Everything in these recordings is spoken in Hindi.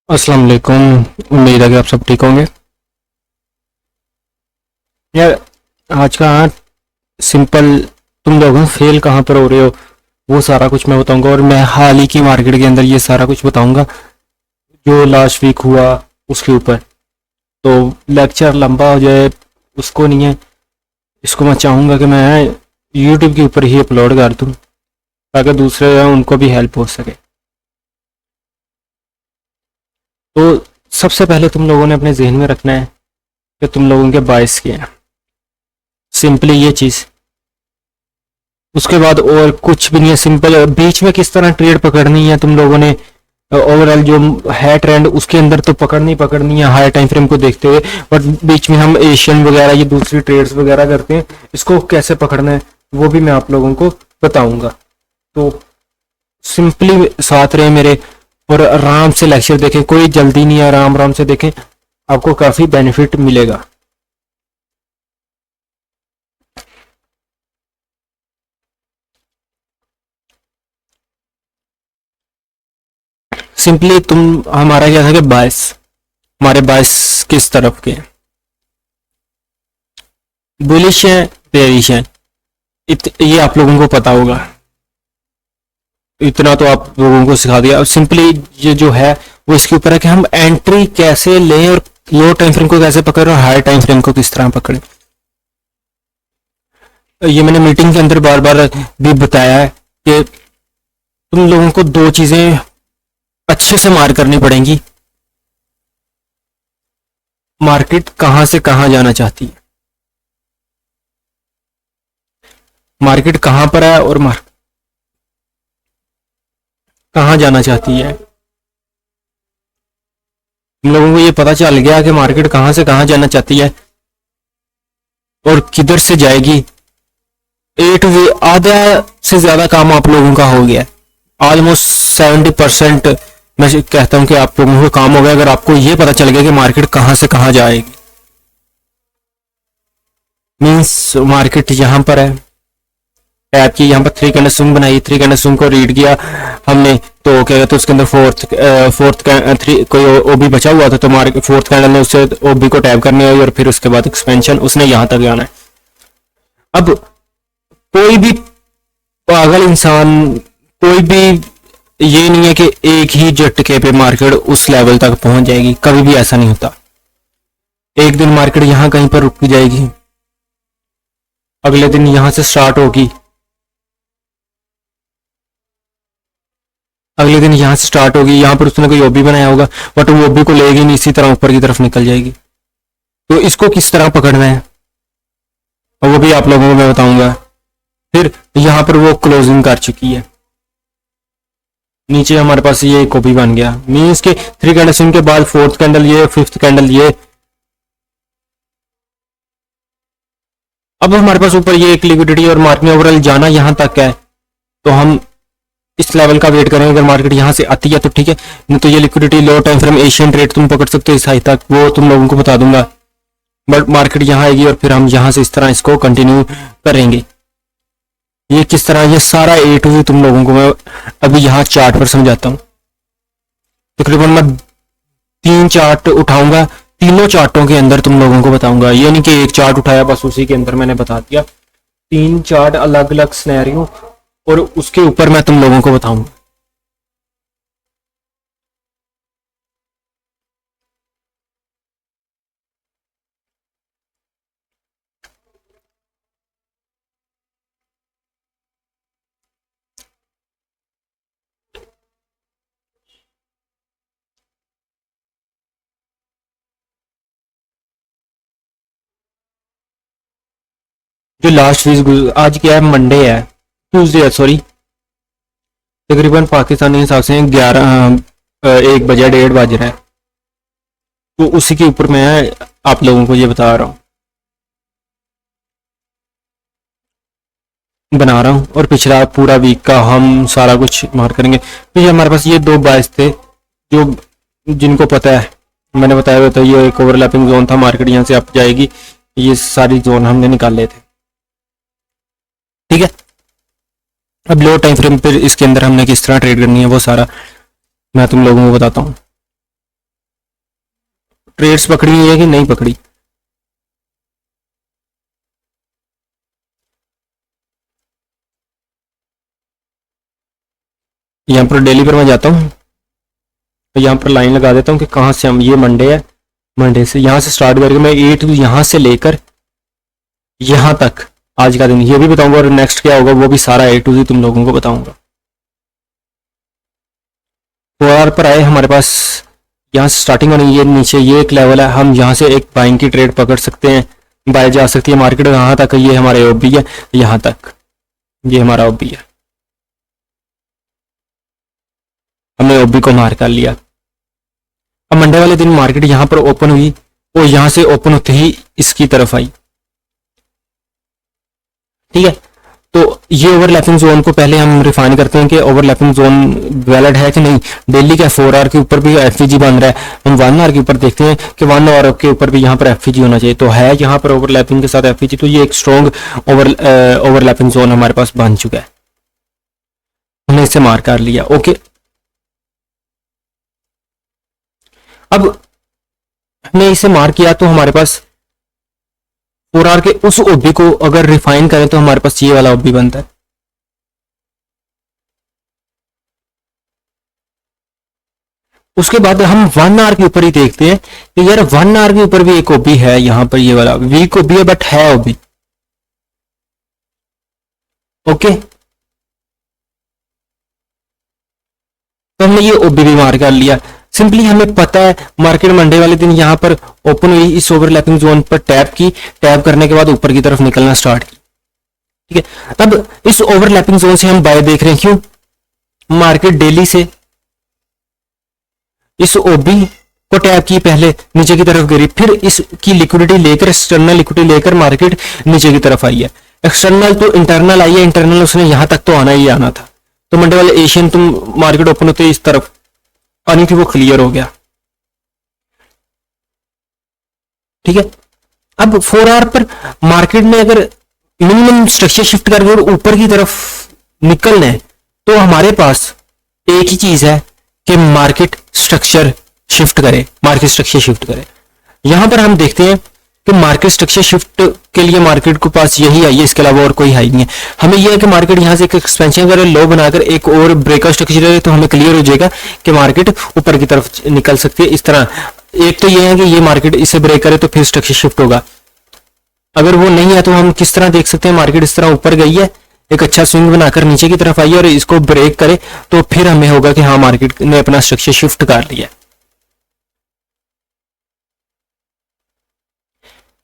अस्सलाम वालेकुम। उम्मीद है कि आप सब ठीक होंगे। यार, आज का सिंपल, तुम लोग फेल कहाँ पर हो रहे हो वो सारा कुछ मैं बताऊंगा, और मैं हाल ही की मार्केट के अंदर ये सारा कुछ बताऊंगा जो लास्ट वीक हुआ उसके ऊपर। तो लेक्चर लंबा हो जाए उसको नहीं है, इसको मैं चाहूँगा कि मैं यूट्यूब के ऊपर ही अपलोड कर दूँ ताकि दूसरे हैं उनको भी हेल्प हो सके। तो सबसे पहले तुम लोगों ने अपने जहन में रखना है कि तुम लोगों के बायस क्या हैं, सिंपली ये चीज़। उसके बाद और कुछ भी नहीं है, सिंपल बीच में किस तरह ट्रेड पकड़नी है तुम लोगों ने। ओवरऑल जो है ट्रेंड उसके अंदर तो पकड़नी है हाई टाइम फ्रेम को देखते हुए, बट बीच में हम एशियन वगैरह ये दूसरी ट्रेड्स वगैरह करते हैं, इसको कैसे पकड़ना है वो भी मैं आप लोगों को बताऊंगा। तो सिंपली साथ रहे मेरे, और आराम से लेक्चर देखें, कोई जल्दी नहीं है, आराम आराम से देखें, आपको काफ़ी बेनिफिट मिलेगा। सिंपली तुम, हमारा क्या था कि बायस, हमारे बायस किस तरफ के हैं, बुलिश है बेरिश है, ये आप लोगों को पता होगा। इतना तो आप लोगों को सिखा दिया। अब सिंपली ये जो है वो इसके ऊपर है कि हम एंट्री कैसे लें और लो टाइम फ्रेम को कैसे पकड़ें और हाई टाइम फ्रेम को किस तरह पकड़ें। ये मैंने मीटिंग के अंदर बार बार भी बताया है कि तुम लोगों को दो चीजें अच्छे से मार करनी पड़ेंगी। मार्केट कहां से कहां जाना चाहती है, मार्केट कहां पर है, और कहां जाना चाहती है। तुम लोगों को ये पता चल गया कि मार्केट कहां से कहां जाना चाहती है और किधर से जाएगी। ए टू वे आधा से ज्यादा काम आप लोगों का हो गया, ऑलमोस्ट 70% मैं कहता हूं कि आप लोगों का काम हो गया अगर आपको ये पता चल गया कि मार्केट कहां से कहां जाएगी। मीन्स मार्केट यहां पर है, टैप की यहाँ पर थ्री कैंडल स्विंग बनाई, थ्री कैंडल स्विंग को रीड किया हमने, तो क्या कहते हैं उसके अंदर फोर्थ थ्री कोई ओबी बचा हुआ था, तो मार्केट फोर्थ कैंडल ने उससे ओबी को टैप करनी है और फिर उसके बाद एक्सपेंशन उसने यहाँ तक जाना है। अब कोई भी पागल इंसान, कोई भी, ये नहीं है कि एक ही झटके पे मार्केट उस लेवल तक पहुंच जाएगी, कभी भी ऐसा नहीं होता। एक दिन मार्केट यहाँ कहीं पर रुक जाएगी, अगले दिन यहाँ से स्टार्ट होगी, अगले दिन यहाँ से स्टार्ट होगी, यहाँ पर उसने कोई ओबी बनाया होगा बट वो ओबी को लेगी नहीं, इसी तरह ऊपर की तरफ निकल जाएगी। तो इसको किस तरह पकड़ना है और वो भी आप लोगों को मैं बताऊंगा। फिर यहाँ पर वो क्लोजिंग कर चुकी है, नीचे हमारे पास ये एक ओबी बन गया, मीन्स के थ्री कैंडल स्विंग के बाद फोर्थ कैंडल ये, फिफ्थ कैंडल ये, अब हमारे पास ऊपर ये एक लिक्विडिटी और मार्केट में ओवरऑल जाना यहाँ तक है, तो हम इस लेवल का वेट करें। अगर मार्केट यहाँ से आती है तो ठीक है, नहीं तो ये लिक्विडिटी लो टाइम फ्रेम एशियन ट्रेड तुम पकड़ सकते हो इस हाई तक, वो तुम लोगों को बता दूंगा। बट मार्केट यहाँ आएगी और फिर हम यहाँ से इस तरह इसको कंटिन्यू करेंगे। ये किस तरह, ये सारा ए टू तुम लोगों को मैं अभी यहाँ चार्ट पर समझाता हूँ। तकरीबन मैं 3 चार्ट उठाऊंगा, तीनों चार्टों के अंदर तुम लोगों को बताऊंगा, ये नहीं कि एक चार्ट उठाया बस उसी के अंदर मैंने बता दिया। 3 चार्ट अलग अलग सिनेरियो और उसके ऊपर मैं तुम लोगों को बताऊंगा। जो लास्ट वीक, आज क्या है, मंडे है, ट्यूसडे है सॉरी, तकरीबन पाकिस्तानी हिसाब से 1 बजे 1:30 रहा है, तो उसी के ऊपर मैं आप लोगों को ये बता रहा हूँ, बना रहा हूँ। और पिछला पूरा वीक का हम सारा कुछ मार करेंगे। तो ये हमारे पास ये दो बायस थे जो, जिनको पता है मैंने बताया हुआ था, ये एक ओवरलैपिंग जोन था, मार्केट यहाँ से अप जाएगी, ये सारी जोन हमने निकाल लिए थे, ठीक है। अब लो टाइम फ्रेम पर इसके अंदर हमने किस तरह ट्रेड करनी है वो सारा मैं तुम लोगों को बताता हूँ। ट्रेड्स पकड़ी हुई है कि नहीं पकड़ी। यहाँ पर डेली पर मैं जाता हूँ तो यहाँ पर लाइन लगा देता हूँ कि कहाँ से हम, ये मंडे है, मंडे से यहाँ से स्टार्ट करके मैं A to यहाँ से लेकर यहाँ तक आज का दिन ये भी बताऊंगा, और नेक्स्ट क्या होगा वो भी सारा A to Z तुम लोगों को बताऊंगा। 4 पर आए हमारे पास, यहाँ से स्टार्टिंग होनी, ये नीचे ये एक लेवल है, हम यहाँ से एक बाइंग की ट्रेड पकड़ सकते हैं, बाय जा सकती है मार्केट यहाँ तक, ये हमारे ओबी है, यहाँ तक ये हमारा ओबी है, हमने ओबी को मार कर लिया। अब मंडे वाले दिन मार्केट यहाँ पर ओपन हुई और यहाँ से ओपन होते ही इसकी तरफ आई, ठीक है। तो ये ओवरलैपिंग जोन को पहले हम रिफाइन करते हैं कि ओवरलैपिंग जोन वैलिड है कि नहीं। डेली का 4 आवर के ऊपर भी एफईजी बन रहा है, हम 1 आवर के ऊपर देखते हैं कि 1 आवर के ऊपर भी यहाँ पर एफईजी होना चाहिए, तो है यहाँ पर ओवरलैपिंग के साथ एफईजी, तो ये एक स्ट्रॉन्ग ओवरलैपिंग जोन हमारे पास बन चुका है, हमने इसे मार कर लिया। ओके, अब हमने इसे मार किया तो हमारे पास 4 आवर के उस ओबी को अगर रिफाइन करें तो हमारे पास ये वाला ओबी बनता है। उसके बाद हम 1 आवर के ऊपर ही देखते हैं कि यार 1 आवर के ऊपर भी एक ओबी है, यहाँ पर ये वाला वीक ओबी है बट है ओबी। ओके, तो हमने ये ओबी भी मार कर लिया। सिंपली हमें पता है मार्केट मंडे वाले दिन यहाँ पर ओपन हुई, इस ओवरलैपिंग जोन पर टैप की, टैप करने के बाद ऊपर की तरफ निकलना स्टार्ट की, ठीक है। तब इस ओवरलैपिंग जोन से हम बाय देख रहे हैं, क्यों, मार्केट डेली से इस ओबी को टैप की, पहले नीचे की तरफ गिरी, फिर इसकी लिक्विडिटी लेकर, एक्सटर्नल लिक्विडिटी लेकर मार्केट नीचे की तरफ आई है। एक्सटर्नल तो इंटरनल आई है, इंटरनल उसने यहां तक तो आना ही आना था, तो मंडे वाले एशियन तुम मार्केट ओपन होते इस तरफ आनी थी, वो क्लियर हो गया, ठीक है। अब 4 आवर पर मार्केट में अगर मिनिमम स्ट्रक्चर शिफ्ट करके और ऊपर की तरफ निकलना है तो हमारे पास एक ही चीज है कि मार्केट स्ट्रक्चर शिफ्ट करे, मार्केट स्ट्रक्चर शिफ्ट करे। यहां पर हम देखते हैं कि मार्केट स्ट्रक्चर शिफ्ट के लिए मार्केट के पास यही आई है, इसके अलावा और कोई हाई नहीं है। हमें यह है कि मार्केट यहां से एक एक्सपेंशन करे, लो बनाकर एक और ब्रेकआउट स्ट्रक्चर है, तो हमें क्लियर हो जाएगा कि मार्केट ऊपर की तरफ निकल सकती है इस तरह। एक तो यह है कि ये मार्केट इसे ब्रेक करे तो फिर स्ट्रक्चर शिफ्ट होगा, अगर वो नहीं है तो हम किस तरह देख सकते हैं, मार्केट इस तरह ऊपर गई है, एक अच्छा स्विंग बनाकर नीचे की तरफ आई है और इसको ब्रेक करे तो फिर हमें होगा कि हाँ मार्केट ने अपना स्ट्रक्चर शिफ्ट कर लिया।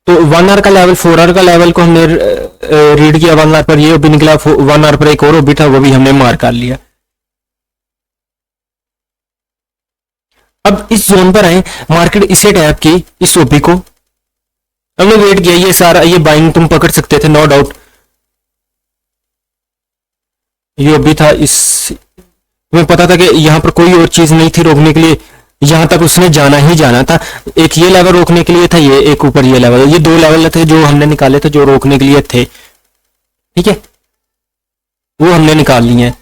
तो 1 आवर का लेवल, 4 आवर का लेवल को हमने रीड किया, 1 आवर पर ये भी निकला, 1 आवर पर एक और ओबी था, वो भी हमने मार कर लिया। अब इस जोन पर आए, मार्केट इसे टैप की, इस ओबी को हमने वेट किया, ये सारा ये बाइंग तुम पकड़ सकते थे नो डाउट, ये ओबी था, इस तुम्हें पता था कि यहां पर कोई और चीज नहीं थी रोकने के लिए, यहां तक उसने जाना ही जाना था। एक ये लेवल रोकने के लिए था, ये एक ऊपर ये लेवल, ये 2 लेवल थे जो हमने निकाले थे, जो रोकने के लिए थे, ठीक है, वो हमने निकाल लिए हैं।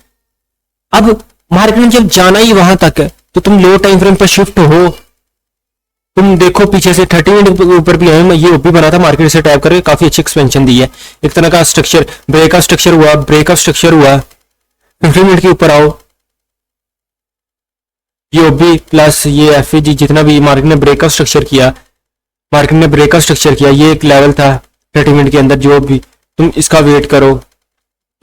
अब मार्केट में जब जाना ही वहां तक है तो तुम लो टाइम फ्रेम पर शिफ्ट हो, तुम देखो पीछे से 30 मिनट के ऊपर भी है, ये ओपी बना था, मार्केट से टैप करके काफी अच्छी एक्सपेंशन दी है, एक तरह का स्ट्रक्चर, ब्रेकआउट स्ट्रक्चर हुआ, ब्रेकआउट स्ट्रक्चर हुआ, 50 मिनट के ऊपर आओ, ये ओबी प्लस ये एफईजी जितना भी मार्केट ने ब्रेकआउट स्ट्रक्चर किया, मार्केट ने ब्रेकआउट स्ट्रक्चर किया, ये एक लेवल था 30 मिनट के अंदर, जो भी तुम इसका वेट करो,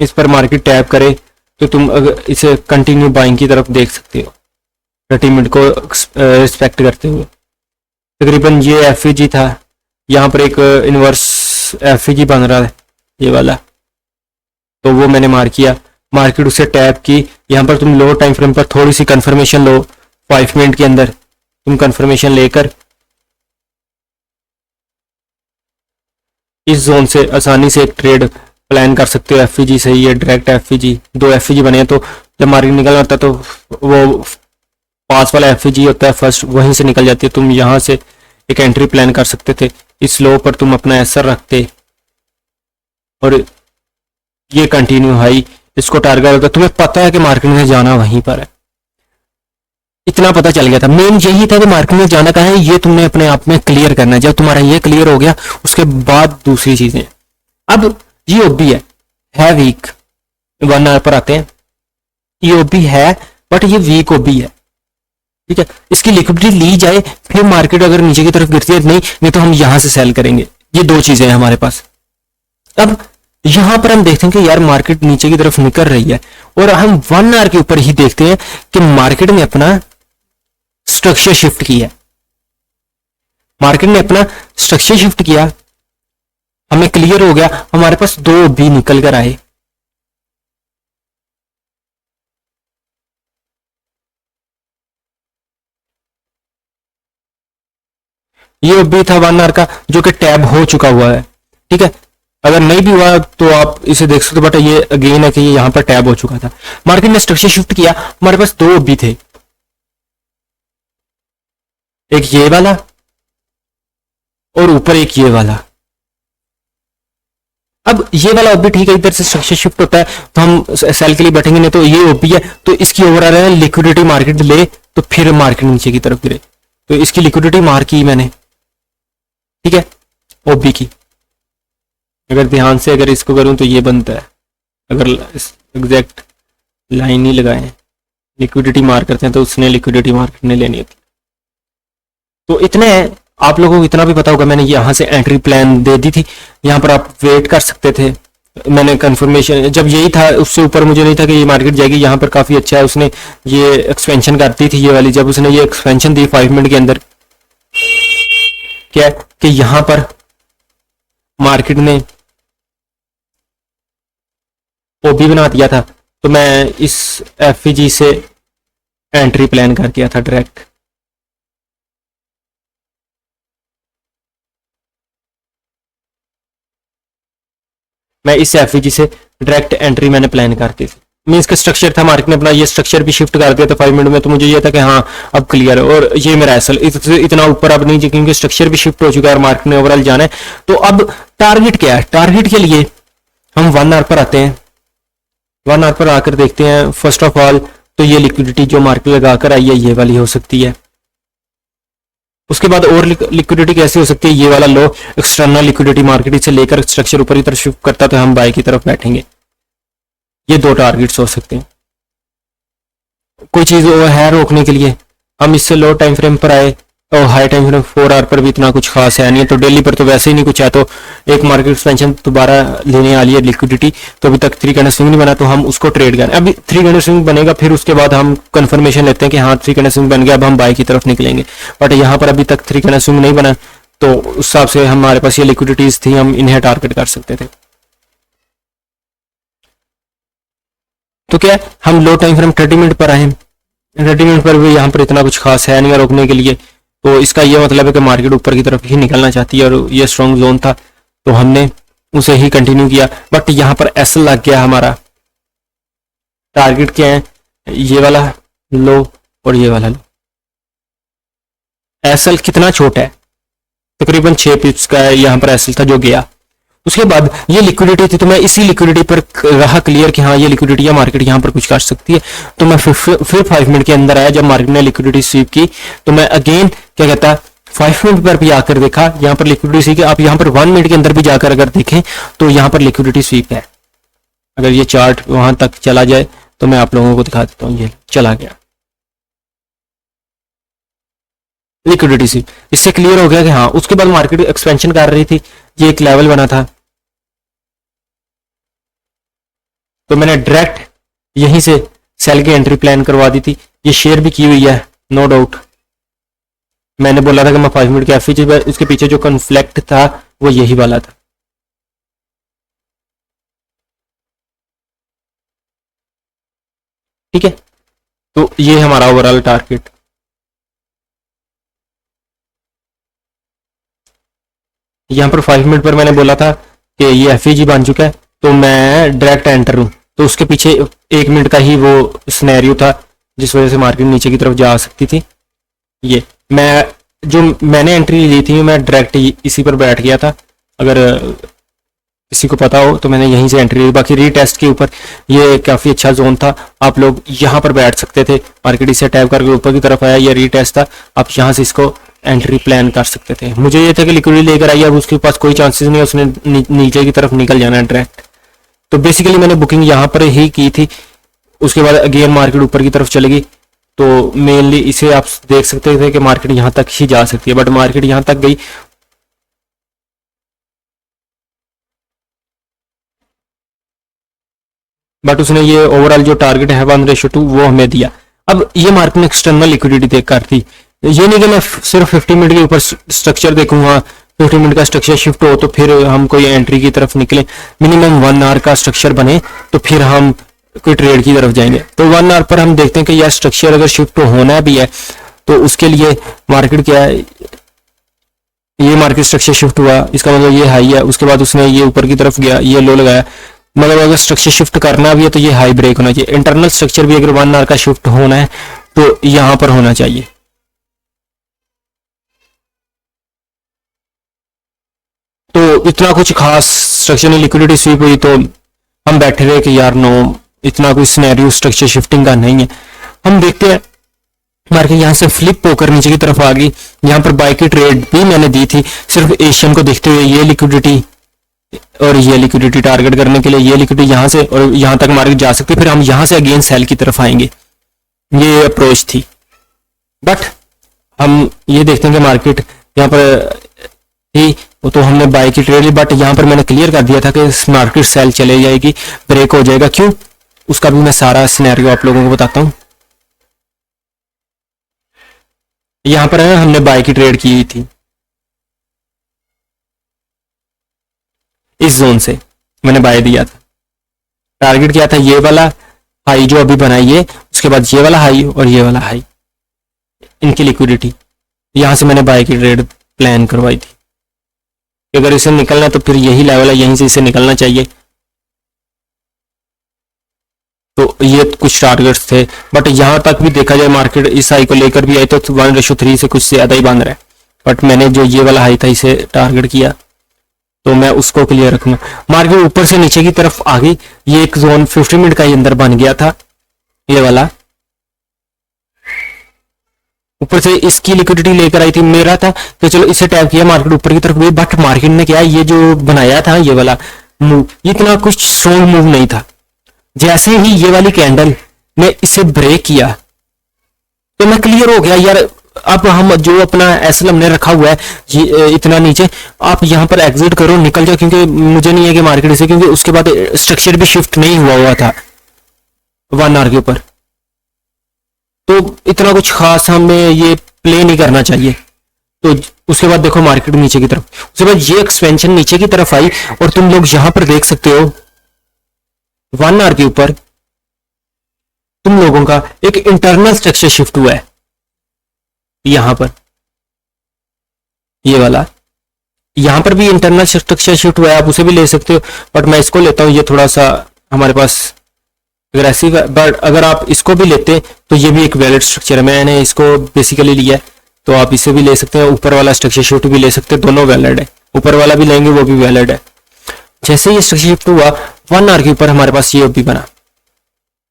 इस पर मार्केट टैप करे तो तुम अगर इसे कंटिन्यू बाइंग की तरफ देख सकते हो 30 मिनट को रिस्पेक्ट करते हुए। तकरीबन ये एफईजी था, यहाँ पर एक इनवर्स एफईजी बन रहा है ये वाला, तो वो मैंने मार किया, मार्केट उसे टैप की, यहाँ पर तुम लो टाइम फ्रेम पर थोड़ी सी कंफर्मेशन लो, 5 मिनट के अंदर तुम कंफर्मेशन लेकर इस जोन से आसानी से एक ट्रेड प्लान कर सकते हो। एफईजी से ये डायरेक्ट एफईजी, 2 एफईजी बने हैं, तो जब मार्केट निकलना होता है तो वो पास वाला एफईजी होता है फर्स्ट, वहीं से निकल जाती है, तुम यहाँ से एक एंट्री प्लान कर सकते थे, इस लो पर तुम अपना एसआर रखते और ये कंटिन्यू हाई इसको टारगेट होता, तुम्हें पता है कि मार्केट में जाना वहीं पर है। इतना पता चल गया था। मेन यही था कि मार्केट में जाना कहाँ है, ये तुमने अपने आप में क्लियर करना है। जब तुम्हारा ये क्लियर हो गया उसके बाद दूसरी चीजें। अब ये ओबी है वीक, 1 आवर पर आते हैं। ये ओबी है बट ये वीक ओबी है, ठीक है। इसकी लिक्विडिटी ली जाए फिर मार्केट अगर नीचे की तरफ गिरती है, नहीं तो हम यहां से सेल करेंगे। ये दो चीजें हैं हमारे पास। अब यहां पर हम देखते हैं कि यार मार्केट नीचे की तरफ निकल रही है और हम 1 आवर के ऊपर ही देखते हैं कि मार्केट ने अपना स्ट्रक्चर शिफ्ट किया। मार्केट ने अपना स्ट्रक्चर शिफ्ट किया, हमें क्लियर हो गया, हमारे पास 2 भी निकल कर आए। ये भी था 1 आवर का जो कि टैब हो चुका हुआ है, ठीक है। अगर नहीं भी हुआ तो आप इसे देख सकते हो, बट ये अगेन है कि ये यहां पर टैब हो चुका था। मार्केट ने स्ट्रक्चर शिफ्ट किया, हमारे पास 2 भी थे, एक ये वाला और ऊपर एक ये वाला। अब ये वाला ओबी ठीक है, इधर से स्ट्रक्चर शिफ्ट होता है तो हम सेल के लिए बैठेंगे, नहीं तो ये ओबी है तो इसकी ओवर आ रहा है लिक्विडिटी मार्केट ले तो फिर मार्केट नीचे की तरफ गिरे, तो इसकी लिक्विडिटी मार की मैंने, ठीक है, ओबी की। अगर ध्यान से अगर इसको करूं तो ये बनता है, अगर एग्जैक्ट लाइन ही लगाए लिक्विडिटी मार करते हैं तो उसने लिक्विडिटी मार्केट ने लेनी होती। तो इतने आप लोगों को इतना भी पता होगा, मैंने यहां से एंट्री प्लान दे दी थी, यहां पर आप वेट कर सकते थे। मैंने कंफर्मेशन जब यही था, उससे ऊपर मुझे नहीं था कि ये मार्केट जाएगी। यहाँ पर काफी अच्छा है, उसने ये एक्सपेंशन करती थी ये वाली, जब उसने ये एक्सपेंशन दी 5 मिनट के अंदर, क्या कि यहां पर मार्केट ने ओबी बना दिया था, तो मैं इस एफईजी से एंट्री प्लान कर किया था डायरेक्ट। मैं इस एफईजी से डायरेक्ट एंट्री मैंने प्लान करती थी। मीन्स का स्ट्रक्चर था, मार्केट ने अपना ये स्ट्रक्चर भी शिफ्ट कर दिया था 5 मिनट में, तो मुझे ये था कि हाँ अब क्लियर है। और ये मेरा एसएल इतना ऊपर अब नहीं, क्योंकि स्ट्रक्चर भी शिफ्ट हो चुका है और मार्केट ने ओवरऑल जाना है। तो अब टारगेट क्या है? टारगेट के लिए हम 1 आवर पर आते हैं। 1 आवर पर आकर देखते हैं फर्स्ट ऑफ ऑल तो ये लिक्विडिटी जो मार्केट लगाकर आई है ये वाली हो सकती है। उसके बाद और लिक्विडिटी कैसी हो सकती है? ये वाला लो, एक्सटर्नल लिक्विडिटी मार्केट से लेकर स्ट्रक्चर ऊपर की तरफ शिफ्ट करता तो हम बाय की तरफ बैठेंगे। ये 2 टारगेट्स हो सकते हैं। कोई चीज है रोकने के लिए, हम इससे लो टाइम फ्रेम पर आए और हाई टाइम फ्रेम 4 आवर पर भी इतना कुछ खास है नहीं, तो डेली पर तो वैसे ही नहीं कुछ है। तो एक मार्केट एक्सपेंशन दोबारा लेने वाली है लिक्विडिटी, तो अभी तक 3 कैंडल स्विंग नहीं बना, तो हम उसको ट्रेड करें। अभी 3 कैंडल स्विंग बनेगा, फिर उसके बाद हम कंफर्मेशन लेते हैं कि हाँ 3 कैंडल स्विंग बन गया, अब हम बाय की तरफ निकलेंगे। बट यहाँ पर अभी तक 3 कैंडल स्विंग नहीं बना, तो उस हिसाब से हमारे पास ये लिक्विडिटीज थी, हम इन्हें टारगेट कर सकते थे। तो क्या हम लो टाइम फ्रेम 30 मिनट पर आए, 30 मिनट पर भी यहाँ पर इतना कुछ खास है नहीं रोकने के लिए, तो इसका ये मतलब है कि मार्केट ऊपर की तरफ ही निकलना चाहती है और ये स्ट्रॉन्ग जोन था तो हमने उसे ही कंटिन्यू किया। बट यहाँ पर एस लग गया हमारा। टारगेट क्या है? ये वाला लो और ये वाला लो। एसएल कितना छोटा है? तकरीबन 6 पिप्स का है यहाँ पर एसएल था जो गया। उसके बाद ये लिक्विडिटी थी, तो मैं इसी लिक्विडिटी पर रहा क्लियर कि हाँ ये लिक्विडिटी है, मार्केट यहाँ पर कुछ कर सकती है। तो मैं फिर 5 मिनट के अंदर आया, जब मार्केट ने लिक्विडिटी स्वीप की तो मैं अगेन क्या कहता है 5 मिनट पर भी आकर देखा यहाँ पर लिक्विडिटी, आप यहाँ पर 1 मिनट के अंदर भी जाकर अगर देखें तो यहाँ पर लिक्विडिटी स्वीप है। अगर ये चार्ट वहां तक चला जाए तो मैं आप लोगों को दिखा देता हूँ, ये चला गया लिक्विडिटी स्वीप। इससे क्लियर हो गया कि हाँ उसके बाद मार्केट एक्सपेंशन कर रही थी, ये एक लेवल बना था, तो मैंने डायरेक्ट यहीं से सेल की एंट्री प्लान करवा दी थी। ये शेयर भी की हुई है नो डाउट। मैंने बोला था कि मैं 5 मिनट के एफईजी पर, इसके पीछे जो कॉन्फ्लिक्ट था वो यही वाला था। ठीक है, तो ये हमारा ओवरऑल टारगेट। यहां पर 5 मिनट पर मैंने बोला था कि ये एफईजी बन चुका है, तो मैं डायरेक्ट एंटर हूं। तो उसके पीछे 1 मिनट का ही वो सिनेरियो था जिस वजह से मार्केट नीचे की तरफ जा सकती थी। ये मैंने एंट्री ली थी, मैं डायरेक्ट इसी पर बैठ गया था। अगर किसी को पता हो तो मैंने यहीं से एंट्री ली। बाकी रीटेस्ट के ऊपर ये काफ़ी अच्छा जोन था, आप लोग यहाँ पर बैठ सकते थे। मार्केट इसे टैप करके ऊपर की तरफ आया, ये रीटेस्ट था, आप यहाँ से इसको एंट्री प्लान कर सकते थे। मुझे ये था कि लिक्विडिटी लेकर आई, अब उसके पास कोई चांसेस नहीं है, उसने नीचे की तरफ निकल जाना है डायरेक्ट। तो बेसिकली मैंने बुकिंग यहाँ पर ही की थी। उसके बाद अगेन मार्केट ऊपर की तरफ चलेगी, तो मेनली इसे आप देख सकते थे कि मार्केट यहाँ तक ही जा सकती है, बट मार्केट यहाँ तक गई। बट उसने ये ओवरऑल जो टारगेट है 1:2 वो हमें दिया। अब ये मार्केट ने एक्सटर्नल लिक्विडिटी देख कर थी, ये नहीं कि मैं सिर्फ 50 मिनट के ऊपर स्ट्रक्चर देखूंगा, 50 मिनट का स्ट्रक्चर शिफ्ट हो तो फिर हम कोई एंट्री की तरफ निकले। मिनिमम 1 आवर का स्ट्रक्चर बने तो फिर हम कोई ट्रेड की तरफ जाएंगे। तो 1 आवर पर हम देखते हैं कि यार स्ट्रक्चर अगर शिफ्ट होना भी है तो उसके लिए मार्केट क्या है, ये मार्केट स्ट्रक्चर शिफ्ट हुआ, इसका मतलब ये हाई है, उसके बाद उसने ये ऊपर की तरफ गया, ये लो लगाया। मतलब अगर स्ट्रक्चर शिफ्ट करना भी है तो ये हाई ब्रेक होना चाहिए। इंटरनल स्ट्रक्चर भी अगर 1 आवर का शिफ्ट होना है तो यहां पर होना चाहिए। तो इतना कुछ खास स्ट्रक्चर नहीं, लिक्विडिटी स्वीप हुई तो हम बैठे रहे कि यार नो, इतना कोई सिनेरियो स्ट्रक्चर शिफ्टिंग का नहीं है। हम देखते हैं मार्केट यहाँ से फ्लिप होकर नीचे की तरफ आ गई। यहाँ पर बाय की ट्रेड भी मैंने दी थी सिर्फ एशियन को देखते हुए, ये लिक्विडिटी और ये लिक्विडिटी टारगेट करने के लिए, ये लिक्विडिटी यहाँ से और यहाँ तक मार्केट जा सकती है, फिर हम यहाँ से अगेन सेल की तरफ आएंगे, ये अप्रोच थी। बट हम ये देखते हैं कि मार्केट यहाँ पर थी तो हमने बाय की ट्रेड ली, बट यहाँ पर मैंने क्लियर कर दिया था कि मार्केट सेल चले जाएगी, ब्रेक हो जाएगा। क्यों, उसका भी मैं सारा सिनेरियो आप लोगों को बताता हूँ। यहाँ पर है हमने बाय की ट्रेड की थी, इस जोन से मैंने बाय दिया था। टारगेट क्या था, ये वाला हाई जो अभी बनाई है, उसके बाद ये वाला हाई और ये वाला हाई, इनकी लिक्विडिटी यहां से मैंने बाय की ट्रेड प्लान करवाई थी। अगर इसे निकलना तो फिर यही लेवल है, यहीं से इसे निकलना चाहिए। तो ये कुछ टारगेट्स थे, बट यहां तक भी देखा जाए मार्केट इस हाई को लेकर भी आई तो 1:3 से कुछ ज्यादा ही बंद रहा है। बट मैंने जो ये वाला हाई था इसे टारगेट किया तो मैं उसको क्लियर रखूंगा। मार्केट ऊपर से नीचे की तरफ आ गई, ये एक जोन 50 मिनट का ही अंदर बन गया था, ये वाला ऊपर से इसकी लिक्विडिटी लेकर आई थी। मेरा था कि चलो इसे टैप किया, मार्केट ऊपर की तरफ गई, बट मार्केट ने क्या ये जो बनाया था ये वाला मूव, इतना कुछ स्ट्रॉन्ग मूव नहीं था। जैसे ही ये वाली कैंडल ने इसे ब्रेक किया तो मैं क्लियर हो गया यार, अब हम जो अपना एसएल हमने रखा हुआ है ये इतना नीचे, आप यहाँ पर एग्जिट करो, निकल जाओ, क्योंकि मुझे नहीं है कि मार्केट से, क्योंकि उसके बाद स्ट्रक्चर भी शिफ्ट नहीं हुआ था 1 आवर के ऊपर, तो इतना कुछ खास हमें ये प्ले नहीं करना चाहिए। तो उसके बाद देखो मार्केट नीचे की तरफ, उसके बाद ये एक्सपेंशन नीचे की तरफ आई और तुम लोग यहां पर देख सकते हो 1 आवर के ऊपर तुम लोगों का एक इंटरनल स्ट्रक्चर शिफ्ट हुआ है। यहां पर ये वाला, यहां पर भी इंटरनल स्ट्रक्चर शिफ्ट हुआ है, आप उसे भी ले सकते हो, बट मैं इसको लेता हूं, ये थोड़ा सा हमारे पास अग्रेसिव है। बट अगर आप इसको भी लेते तो ये भी एक वैलिड स्ट्रक्चर है, मैंने इसको बेसिकली लिया है, तो आप इसे भी ले सकते हैं, ऊपर वाला स्ट्रक्चर शिफ्ट भी ले सकते हैं, दोनों वैलिड है, ऊपर वाला भी लेंगे वो भी वैलिड है। जैसे ये स्ट्रक्चर शिफ्ट हुआ 1 आवर के ऊपर हमारे पास ये ओपी बना।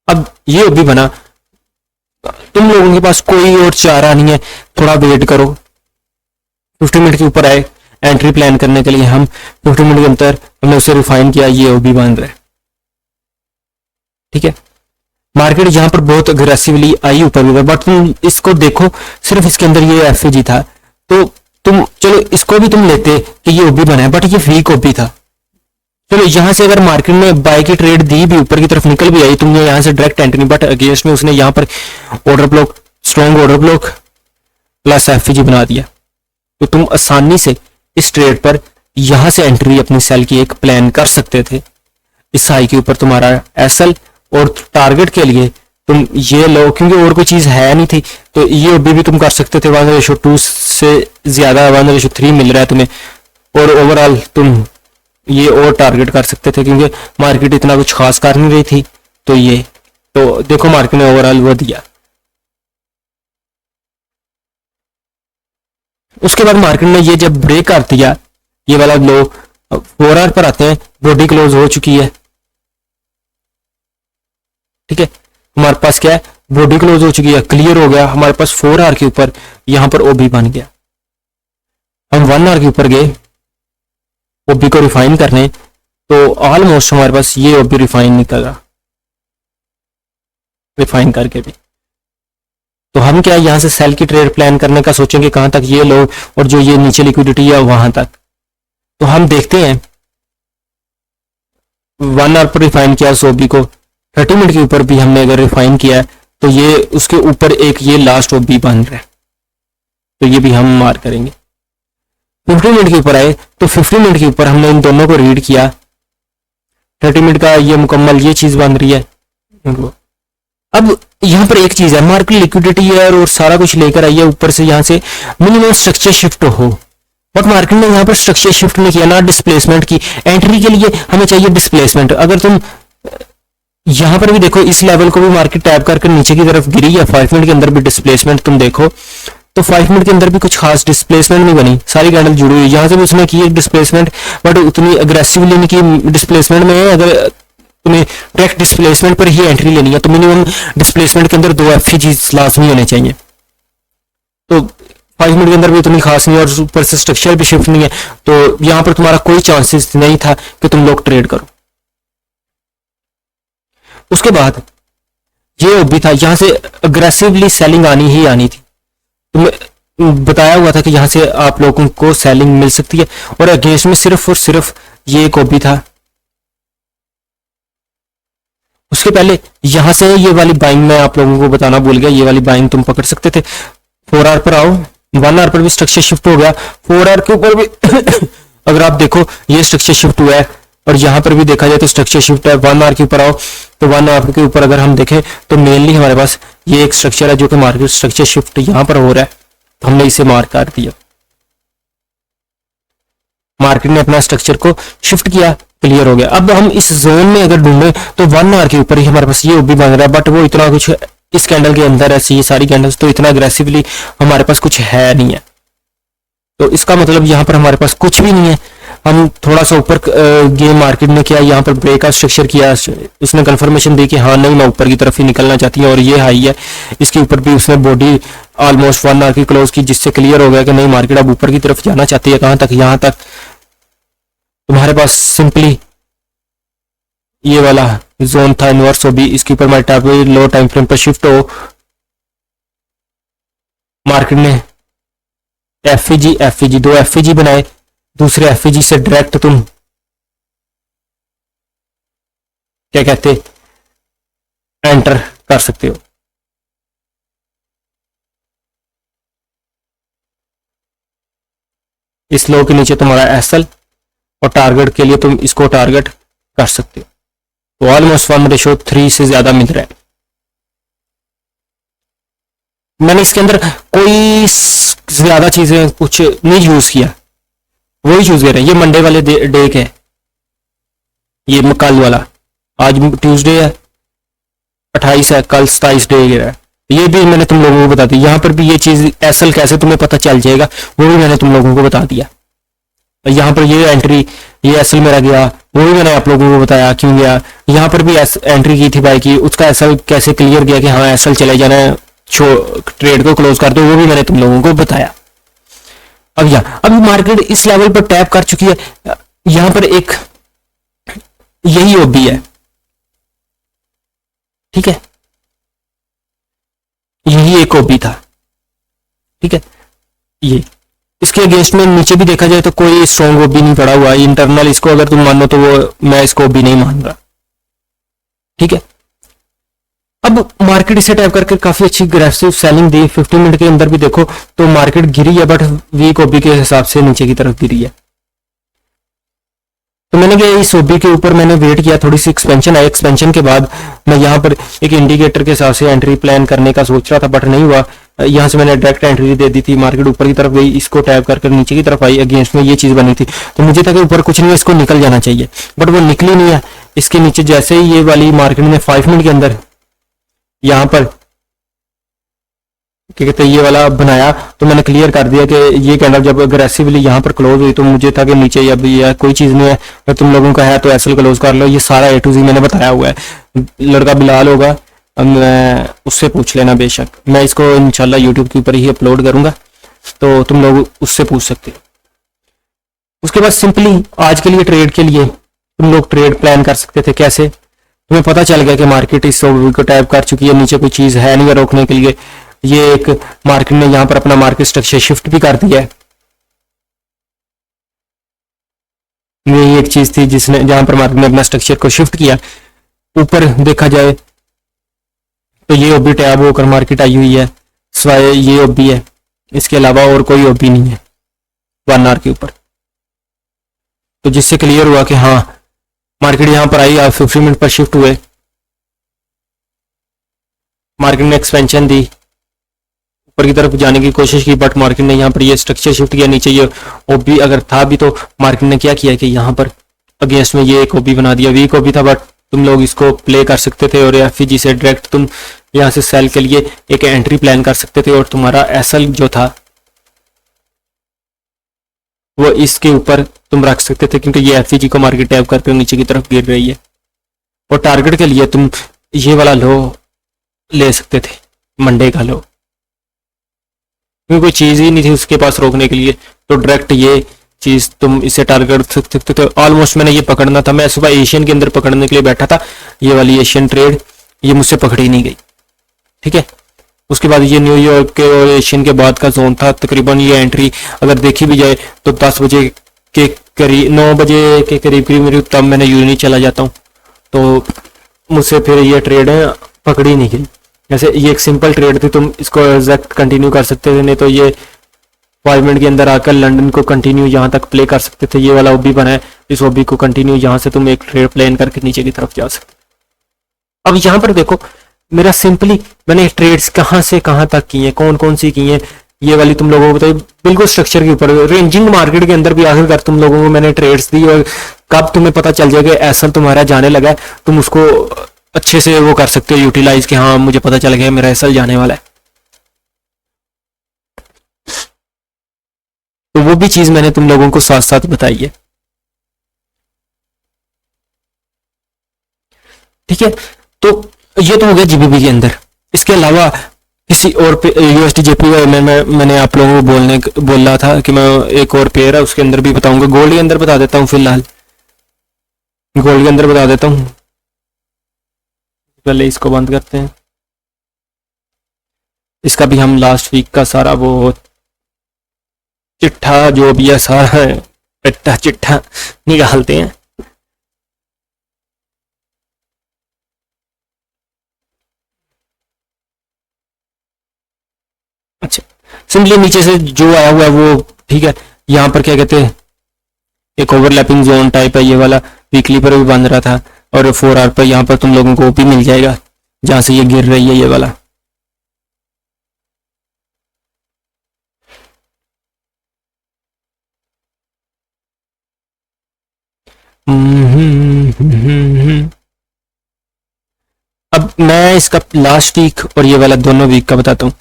अब ये ओपी बना, तुम लोगों के पास कोई और चारा नहीं है, थोड़ा वेट करो, 50 मिनट के ऊपर आए एंट्री प्लान करने के लिए। हम 50 मिनट के अंदर हमने उसे रिफाइन किया, ये ओबी बन रहा है, ठीक है। मार्केट यहां पर बहुत अग्रेसिवली आई ऊपर भी, बट तुम इसको देखो, सिर्फ इसके अंदर ये एफएजी था, तो तुम चलो इसको भी तुम लेते कि ये ओबी बना है, बट ये वीक ओबी था। चलो यहां से अगर मार्केट ने बाय की ट्रेड दी भी, ऊपर की तरफ निकल भी आई, तुमने यहां से डायरेक्ट एंट्री, बट अगेंस्ट में उसने यहां पर order block, strong order block plus FAG बना दिया, तो तुम आसानी से इस ट्रेड पर यहां से एंट्री अपनी सेल की एक प्लान कर सकते थे। इस हाई के ऊपर तुम्हारा एसएल और टारगेट के लिए तुम ये लो, क्योंकि और कोई चीज है नहीं थी, तो ये अभी भी तुम कर सकते थे। 1:2 से ज्यादा 1:3 मिल रहा है तुम्हें, और ओवरऑल तुम ये और टारगेट कर सकते थे, क्योंकि मार्केट इतना कुछ खास कर नहीं रही थी। तो ये तो देखो मार्केट ने ओवरऑल वो दिया। उसके बाद मार्केट ने ये जब ब्रेक कर दिया, ये वाला लो 4 आवर पर आते हैं, बॉडी क्लोज हो चुकी है, ठीक है। हमारे पास क्या है, बॉडी क्लोज हो चुकी है, क्लियर हो गया। हमारे पास 4 आवर के ऊपर यहां पर ओबी बन गया। हम 1 आवर के ऊपर गए ओबी को रिफाइन करने, तो ऑलमोस्ट हमारे पास ये ओबी रिफाइन निकल रहा, रिफाइन करके भी। तो हम क्या यहां से सेल की ट्रेड प्लान करने का सोचेंगे, कहां तक, ये लो और जो ये नीचे लिक्विडिटी है वहां तक। तो हम देखते हैं 1 आवर पर रिफाइन किया सोबी को, 30 मिनट के ऊपर भी हमने अगर रिफाइन किया है तो ये उसके ऊपर एक ये लास्ट ओबी बन रहा है, तो ये भी हम मार्क करेंगे। 50 मिनट के ऊपर आए तो 50 मिनट के ऊपर हमने इन दोनों को रीड किया, 30 मिनट का ये मुकम्मल ये चीज बन रही है। अब यहां पर एक चीज है, मार्केट लिक्विडिटी है और सारा कुछ लेकर आई है ऊपर से, यहां से मिनिमम स्ट्रक्चर शिफ्ट हो, बट मार्केट ने यहां पर स्ट्रक्चर शिफ्ट नहीं किया ना डिस्प्लेसमेंट की। एंट्री के लिए हमें चाहिए डिस्प्लेसमेंट। अगर तुम यहां पर भी देखो, इस लेवल को भी मार्केट टैप करके नीचे की तरफ गिरी है, 5 मिनट के अंदर भी डिस्प्लेसमेंट तुम देखो तो 5 मिनट के अंदर भी कुछ खास डिस्प्लेसमेंट नहीं बनी, सारी कैंडल जुड़ी हुई। यहां से भी उसने की डिस्प्लेसमेंट, बट उतनी अग्रेसिवली नहीं की डिस्प्लेसमेंट में। अगर तुम्हें डायरेक्ट डिस्प्लेसमेंट पर ही एंट्री लेनी है तो मिनिमम डिस्प्लेसमेंट के अंदर 2 एफईजी लाजमी होने चाहिए। तो 5 मिनट के अंदर भी उतनी खास नहीं, और ऊपर से स्ट्रक्चर भी शिफ्ट नहीं है, तो यहां पर तुम्हारा कोई चांसेस नहीं था कि तुम लोग ट्रेड करो। उसके बाद ये ओबी था, यहां से अग्रेसिवली सेलिंग आनी ही आनी थी। तुम्हें बताया हुआ था कि यहां से आप लोगों को सेलिंग मिल सकती है, और अगेंस्ट में सिर्फ और सिर्फ ये एक ओबी था। उसके पहले यहां से ये वाली बाइंग मैं आप लोगों को बताना भूल गया, ये वाली बाइंग तुम पकड़ सकते थे। 4 आवर पर आओ, 1 आवर पर भी स्ट्रक्चर शिफ्ट हो गया, 4 आवर के ऊपर भी अगर आप देखो ये स्ट्रक्चर शिफ्ट हुआ है, और यहां पर भी देखा जाए तो स्ट्रक्चर शिफ्ट है। 1 आवर के ऊपर आओ तो 1 आवर के ऊपर अगर हम देखें तो मेनली हमारे पास ये एक स्ट्रक्चर है जो कि मार्केट स्ट्रक्चर शिफ्ट यहां पर हो रहा है, तो हमने इसे मार्क कर दिया। मार्केट ने अपना स्ट्रक्चर को शिफ्ट किया, क्लियर हो गया। अब हम इस जोन में अगर ढूंढे तो 1 आवर के ऊपर ही हमारे पास ये ओबी बन रहा है, बट वो इतना कुछ इस कैंडल के अंदर ऐसी ये सारी कैंडल्स तो इतना अग्रेसिवली हमारे पास कुछ है नहीं है। तो इसका मतलब यहाँ पर हमारे पास कुछ भी नहीं है। हम थोड़ा सा ऊपर गेम मार्केट ने किया, यहाँ पर ब्रेक का स्ट्रक्चर किया, उसने कंफर्मेशन दी कि हाँ नहीं मैं ऊपर की तरफ ही निकलना चाहती हूँ, और ये हाई है। इसके ऊपर भी उसने बॉडी ऑलमोस्ट 1 आवर की क्लोज की, जिससे क्लियर हो गया कि नहीं मार्केट अब ऊपर की तरफ जाना चाहती है। कहां तक? यहाँ तक। तुम्हारे पास सिंपली ये वाला जोन था इनवर्स ओबी, इसके ऊपर मैं टैप लो टाइम फ्रेम पर शिफ्ट हो, मार्केट ने एफईजी 2 एफईजी बनाए, दूसरे एफईजी से डायरेक्ट तुम क्या कहते एंटर कर सकते हो। इस लो के नीचे तुम्हारा एसएल, और टारगेट के लिए तुम इसको टारगेट कर सकते हो। तो ऑलमोस्ट 1:3 से ज्यादा मिल रहा है। मैंने इसके अंदर कोई ज्यादा चीजें कुछ नहीं यूज किया, वही यूज कर रहे हैं। ये मंडे वाले डे के, ये कल वाला, आज ट्यूसडे है 28 है, कल 27 डे है। ये भी मैंने तुम लोगों को बता दी। यहाँ पर भी ये चीज एसएल कैसे तुम्हें पता चल जाएगा वो भी मैंने तुम लोगों को बता दिया। यहाँ पर ये एंट्री, ये एसएल मेरा गया, वो भी मैंने आप लोगों को बताया क्यों गया। यहाँ पर भी एंट्री की थी बाई की, उसका एसएल कैसे क्लियर गया कि हाँ एसएल चले जाना है, ट्रेड को क्लोज कर दो, वो भी मैंने तुम लोगों को बताया। अब अभी मार्केट इस लेवल पर टैप कर चुकी है। यहां पर एक यही ओबी है, ठीक है, यही एक ओबी था, ठीक है। ये इसके अगेंस्ट में नीचे भी देखा जाए तो कोई स्ट्रॉन्ग ओबी नहीं पड़ा हुआ। इंटरनल इसको अगर तुम मानो तो वो मैं इसको ओबी नहीं मान रहा, ठीक है। अब मार्केट इसे टैप करके काफी अच्छी अग्रेसिव सेलिंग दी। 15 मिनट के अंदर भी देखो तो मार्केट गिरी है, बट वीक ओबी के हिसाब से नीचे की तरफ गिरी है। तो मैंने क्या इस ओबी के ऊपर मैंने वेट किया, थोड़ी सी एक्सपेंशन आई। एक्सपेंशन के बाद मैं यहाँ पर एक इंडिकेटर के हिसाब से एंट्री प्लान करने का सोच रहा था, बट नहीं हुआ। यहाँ से मैंने डायरेक्ट एंट्री दे दी थी। मार्केट ऊपर की तरफ गई, इसको टैप करके नीचे की तरफ आई, अगेंस्ट में ये चीज बनी थी। तो मुझे था कि ऊपर कुछ नहीं है, इसको निकल जाना चाहिए, बट वो निकली नहीं है। इसके नीचे जैसे ही ये वाली मार्केट में 5 मिनट के अंदर यहाँ पर क्या कहते हैं ये वाला बनाया, तो मैंने क्लियर कर दिया कि ये कैंडल जब अग्रेसिवली यहाँ पर क्लोज हुई तो मुझे था कि नीचे अब ये कोई चीज़ नहीं है, अगर तुम लोगों का है तो एसएल क्लोज कर लो। ये सारा ए टू जी मैंने बताया हुआ है। लड़का बिलाल होगा, अब मैं उससे पूछ लेना, बेशक मैं इसको इंशाल्लाह यूट्यूब के ऊपर ही अपलोड करूंगा, तो तुम लोग उससे पूछ सकते हो। उसके बाद सिंपली आज के लिए ट्रेड के लिए तुम लोग ट्रेड प्लान कर सकते थे। कैसे? तुम्हें पता चल गया कि मार्केट इस ओवरव्यू को टैप कर चुकी है, नीचे कोई चीज़ है नहीं है रोकने के लिए। ये एक मार्केट ने यहाँ पर अपना मार्केट स्ट्रक्चर शिफ्ट भी कर दिया है। ये एक चीज थी जिसने जहां पर मार्केट ने अपना स्ट्रक्चर को शिफ्ट किया। ऊपर देखा जाए तो ये ओबी टैब होकर मार्केट आई हुई है, सिवाय ये ओबी है, इसके अलावा और कोई ओबी नहीं है 1 आवर के ऊपर। तो जिससे क्लियर हुआ कि हाँ मार्केट यहां पर आई, आप 50 मिनट पर शिफ्ट हुए, मार्केट ने एक्सपेंशन दी, ऊपर की तरफ जाने की कोशिश की, बट मार्केट ने यहाँ पर ये स्ट्रक्चर शिफ्ट किया। नीचे ये ओबी अगर था भी तो मार्केट ने क्या किया कि यहाँ पर अगेंस्ट में ये एक ओबी बना दिया। वीक ओबी था बट तुम लोग इसको प्ले कर सकते थे और एफईजी से डायरेक्ट तुम यहाँ से सेल के लिए एक एंट्री प्लान कर सकते थे और तुम्हारा एसएल जो था वो इसके ऊपर तुम रख सकते थे, क्योंकि ये एफईजी को मार्केट टैप करके नीचे की तरफ गिर रही है। और टारगेट के लिए तुम ये वाला लो ले सकते थे, मंडे का लो, क्योंकि कोई चीज़ ही नहीं थी उसके पास रोकने के लिए, तो डायरेक्ट ये चीज़ तुम इसे टारगेट कर सकते थे। ऑलमोस्ट मैंने ये पकड़ना था, मैं सुबह एशियन के अंदर पकड़ने के लिए बैठा था, ये वाली एशियन ट्रेड ये मुझसे पकड़ी नहीं गई, ठीक है। उसके बाद ये न्यूयॉर्क के और एशियन के बाद का जोन था, तकरीबन ये एंट्री अगर देखी भी जाए तो 10 बजे के करीब 9 बजे के करीब तब मैंने यूनी चला जाता हूँ, तो मुझसे फिर ये ट्रेड पकड़ी नहीं गई। जैसे ये एक सिंपल ट्रेड थी, तुम इसको एग्जैक्ट कंटिन्यू कर सकते थे, नहीं तो ये 5 मिनट के अंदर आकर लंदन को कंटिन्यू यहाँ तक प्ले कर सकते थे। ये वाला ओबी बना है, इस ओबी को कंटिन्यू यहाँ से तुम एक ट्रेड प्लान करके नीचे की तरफ जा सकते। अब यहाँ पर देखो मेरा सिंपली मैंने ट्रेड्स कहाँ से कहाँ तक की हैं, कौन कौन सी की हैं, ये वाली तुम लोगों को बताइए। बिल्कुल स्ट्रक्चर के ऊपर रेंजिंग मार्केट के अंदर भी आखिरकार तुम लोगों को मैंने ट्रेड्स दी, और कब तुम्हें पता चल जाएगा एसएल तुम्हारा जाने लगा है, तुम उसको अच्छे से वो कर सकते हो यूटिलाइज कि हाँ मुझे पता चल गया मेरा एसएल जाने वाला है। तो वो भी चीज मैंने तुम लोगों को साथ साथ बताई है, ठीक है। तो ये तो हो गया जीबीबी के अंदर। इसके अलावा किसी और पे यूएसडी जेपीवाई मैंने आप लोगों को बोल रहा था कि मैं एक और पेयर है उसके अंदर भी बताऊंगा। गोल्ड के अंदर बता देता हूँ, फिलहाल गोल्ड के अंदर बता देता हूँ, पहले इसको बंद करते हैं। इसका भी हम लास्ट वीक का सारा वो चिट्ठा जो भी है सारा है चिट्ठा निकालते हैं। अच्छा, सिंपली नीचे से जो आया हुआ है वो ठीक है। यहाँ पर क्या कहते हैं एक ओवरलैपिंग जोन टाइप है, ये वाला वीकली पर भी बन रहा था, और 4 आवर पर यहाँ पर तुम लोगों को भी मिल जाएगा जहां से ये गिर रही है ये वाला। अब मैं इसका लास्ट वीक और ये वाला दोनों वीक का बताता हूँ।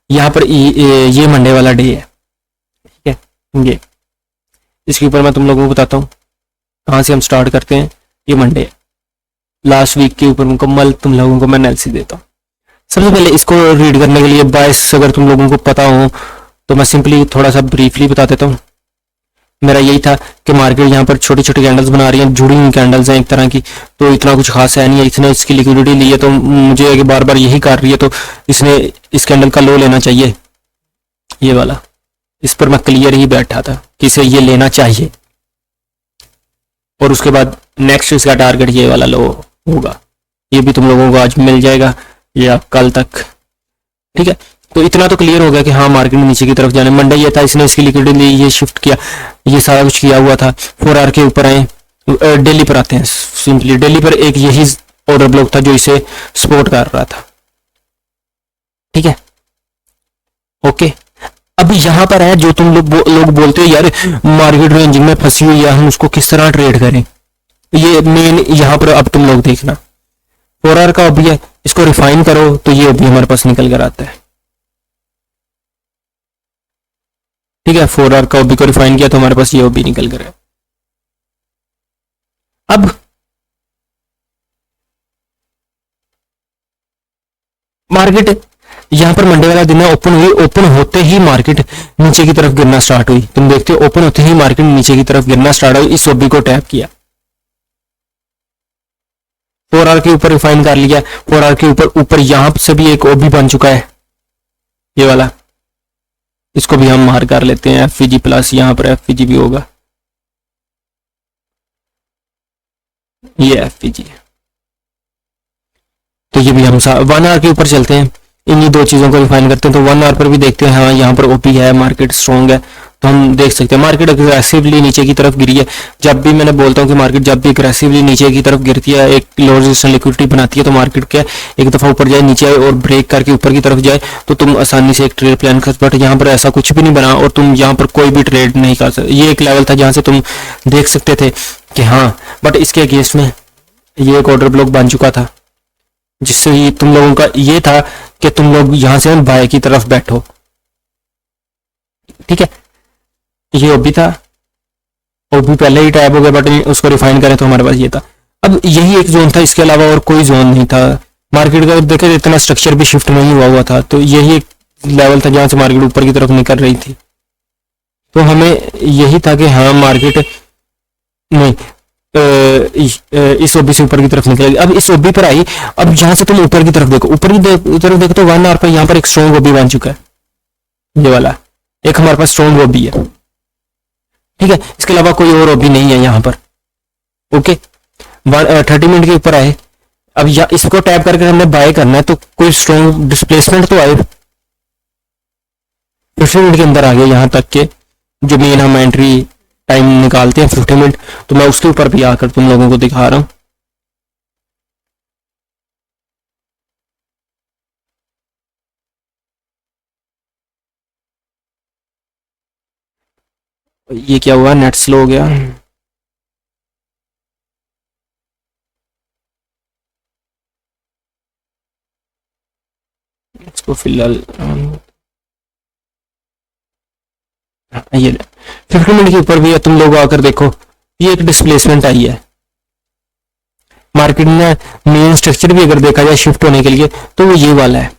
यहाँ पर ये मंडे वाला डे है, ठीक है। ये इसके ऊपर मैं तुम लोगों को बताता हूँ कहाँ से हम स्टार्ट करते हैं। ये मंडे है, लास्ट वीक के ऊपर मुकम्मल तुम लोगों को मैं एनालिसिस देता हूँ। सबसे पहले इसको रीड करने के लिए बायस अगर तुम लोगों को पता हो तो मैं सिंपली थोड़ा सा ब्रीफली बता देता हूँ। मेरा यही था कि मार्केट यहाँ पर छोटी छोटी कैंडल्स बना रही हैं, जुड़ी हुई कैंडल्स हैं एक तरह की, तो इतना कुछ खास है नहीं है। इसने इसकी लिक्विडिटी ली है तो मुझे बार बार यही कर रही है, तो इसने इस कैंडल का लो लेना चाहिए, ये वाला। इस पर मैं क्लियर ही बैठा था कि इसे ये लेना चाहिए, और उसके बाद नेक्स्ट इसका टारगेट ये वाला लो होगा। ये भी तुम लोगों को आज मिल जाएगा या कल तक, ठीक है। तो इतना तो क्लियर हो गया कि हाँ मार्केट में नीचे की तरफ जाने। मंडे ये था, इसने इसकी लिक्विडिटी ली, ये शिफ्ट किया, ये सारा कुछ किया हुआ था। 4 आवर के ऊपर आए, डेली पर आते हैं। सिंपली डेली पर एक यही ऑर्डर ब्लॉक था जो इसे सपोर्ट कर रहा था, ठीक है, ओके। अब यहाँ पर है जो तुम लोग बोलते हो यार मार्केट रेंजिंग में फंसी हुई है, हम उसको किस तरह ट्रेड करें। ये मेन यहाँ पर अब तुम लोग देखना, 4 आवर का अभी है, इसको रिफाइन करो तो ये अभी हमारे पास निकल कर आता है। ठीक है, 4 आवर का ओबी को रिफाइन किया तो हमारे पास ये ओबी निकल कर है। अब मार्केट यहां पर मंडे वाला दिन है, ओपन हुई, ओपन होते ही मार्केट नीचे की तरफ गिरना स्टार्ट हुई। तुम देखते हो ओपन होते ही मार्केट नीचे की तरफ गिरना स्टार्ट हुई, इस ओबी को टैप किया, 4 आवर के ऊपर रिफाइन कर लिया, 4 आवर के ऊपर यहां से भी एक ओबी बन चुका है, ये वाला, इसको भी हम मार कर लेते हैं एफवीजी प्लस, यहां पर एफवीजी भी होगा, ये एफवीजी है। तो ये भी हम 1 आवर के ऊपर चलते हैं, इन्हीं दो चीजों को रिफाइन करते हैं। तो 1 आवर पर भी देखते हैं, हाँ यहाँ पर ओपी है, मार्केट स्ट्रॉन्ग है, तो हम देख सकते हैं मार्केट अग्रेसिवली नीचे की तरफ गिरी है। जब भी मैंने बोलता हूँ कि मार्केट जब भी अग्रेसिवली नीचे की तरफ गिरती है, एक लो रेजिस्टेंस लिक्विडिटी बनाती है, तो मार्केट क्या एक दफा ऊपर जाए, नीचे आए और ब्रेक करके ऊपर की तरफ जाए, तो तुम आसानी से एक ट्रेड प्लान कर। बट यहाँ पर ऐसा कुछ भी नहीं बना और तुम यहाँ पर कोई भी ट्रेड नहीं कर सकते। ये एक लेवल था जहां से तुम देख सकते थे कि हाँ, बट इसके अगेंस्ट में ये एक ऑर्डर ब्लॉक बन चुका था, जिससे ही तुम लोगों का ये था कि तुम लोग यहां से बाय की तरफ बैठो। ठीक है, ये ओबी था, ओबी पहले ही टैप हो गया, बट उसको रिफाइन करें तो हमारे पास ये था। अब यही एक जोन था, इसके अलावा और कोई जोन नहीं था। मार्केट का देखे इतना स्ट्रक्चर भी शिफ्ट नहीं हुआ था, तो यही एक लेवल था जहां से मार्केट ऊपर की तरफ निकल रही थी। तो हमें यही था कि हाँ मार्केट नहीं इस ओबी से ऊपर की तरफ निकलेगी। अब इस ओबी पर आई, अब यहां से तुम ऊपर की तरफ देखो, ऊपर की तरफ देखो तो 1 आवर पर यहां पर एक स्ट्रॉन्ग ओबी बन चुका है, ये वाला एक हमारे पास स्ट्रॉन्ग ओबी है। ठीक है, इसके अलावा कोई और ओबी नहीं है यहां पर। ओके, 30 मिनट के ऊपर आए, अब इसको टैप करके हमने बाय करना है, तो कोई स्ट्रॉन्ग डिस्प्लेसमेंट तो आए, 50 मिनट के अंदर आ गया यहां तक के जो मेन हम एंट्री टाइम निकालते हैं 50 मिनट, तो मैं उसके ऊपर भी आकर तुम लोगों को दिखा रहा हूं। ये क्या हुआ, नेट स्लो हो गया। इसको फिलहाल ये 50 मिनट के ऊपर भी तुम लोग आकर देखो, ये एक डिस्प्लेसमेंट आई है मार्केट में। मेन स्ट्रक्चर भी अगर देखा जाए शिफ्ट होने के लिए तो वो ये वाला है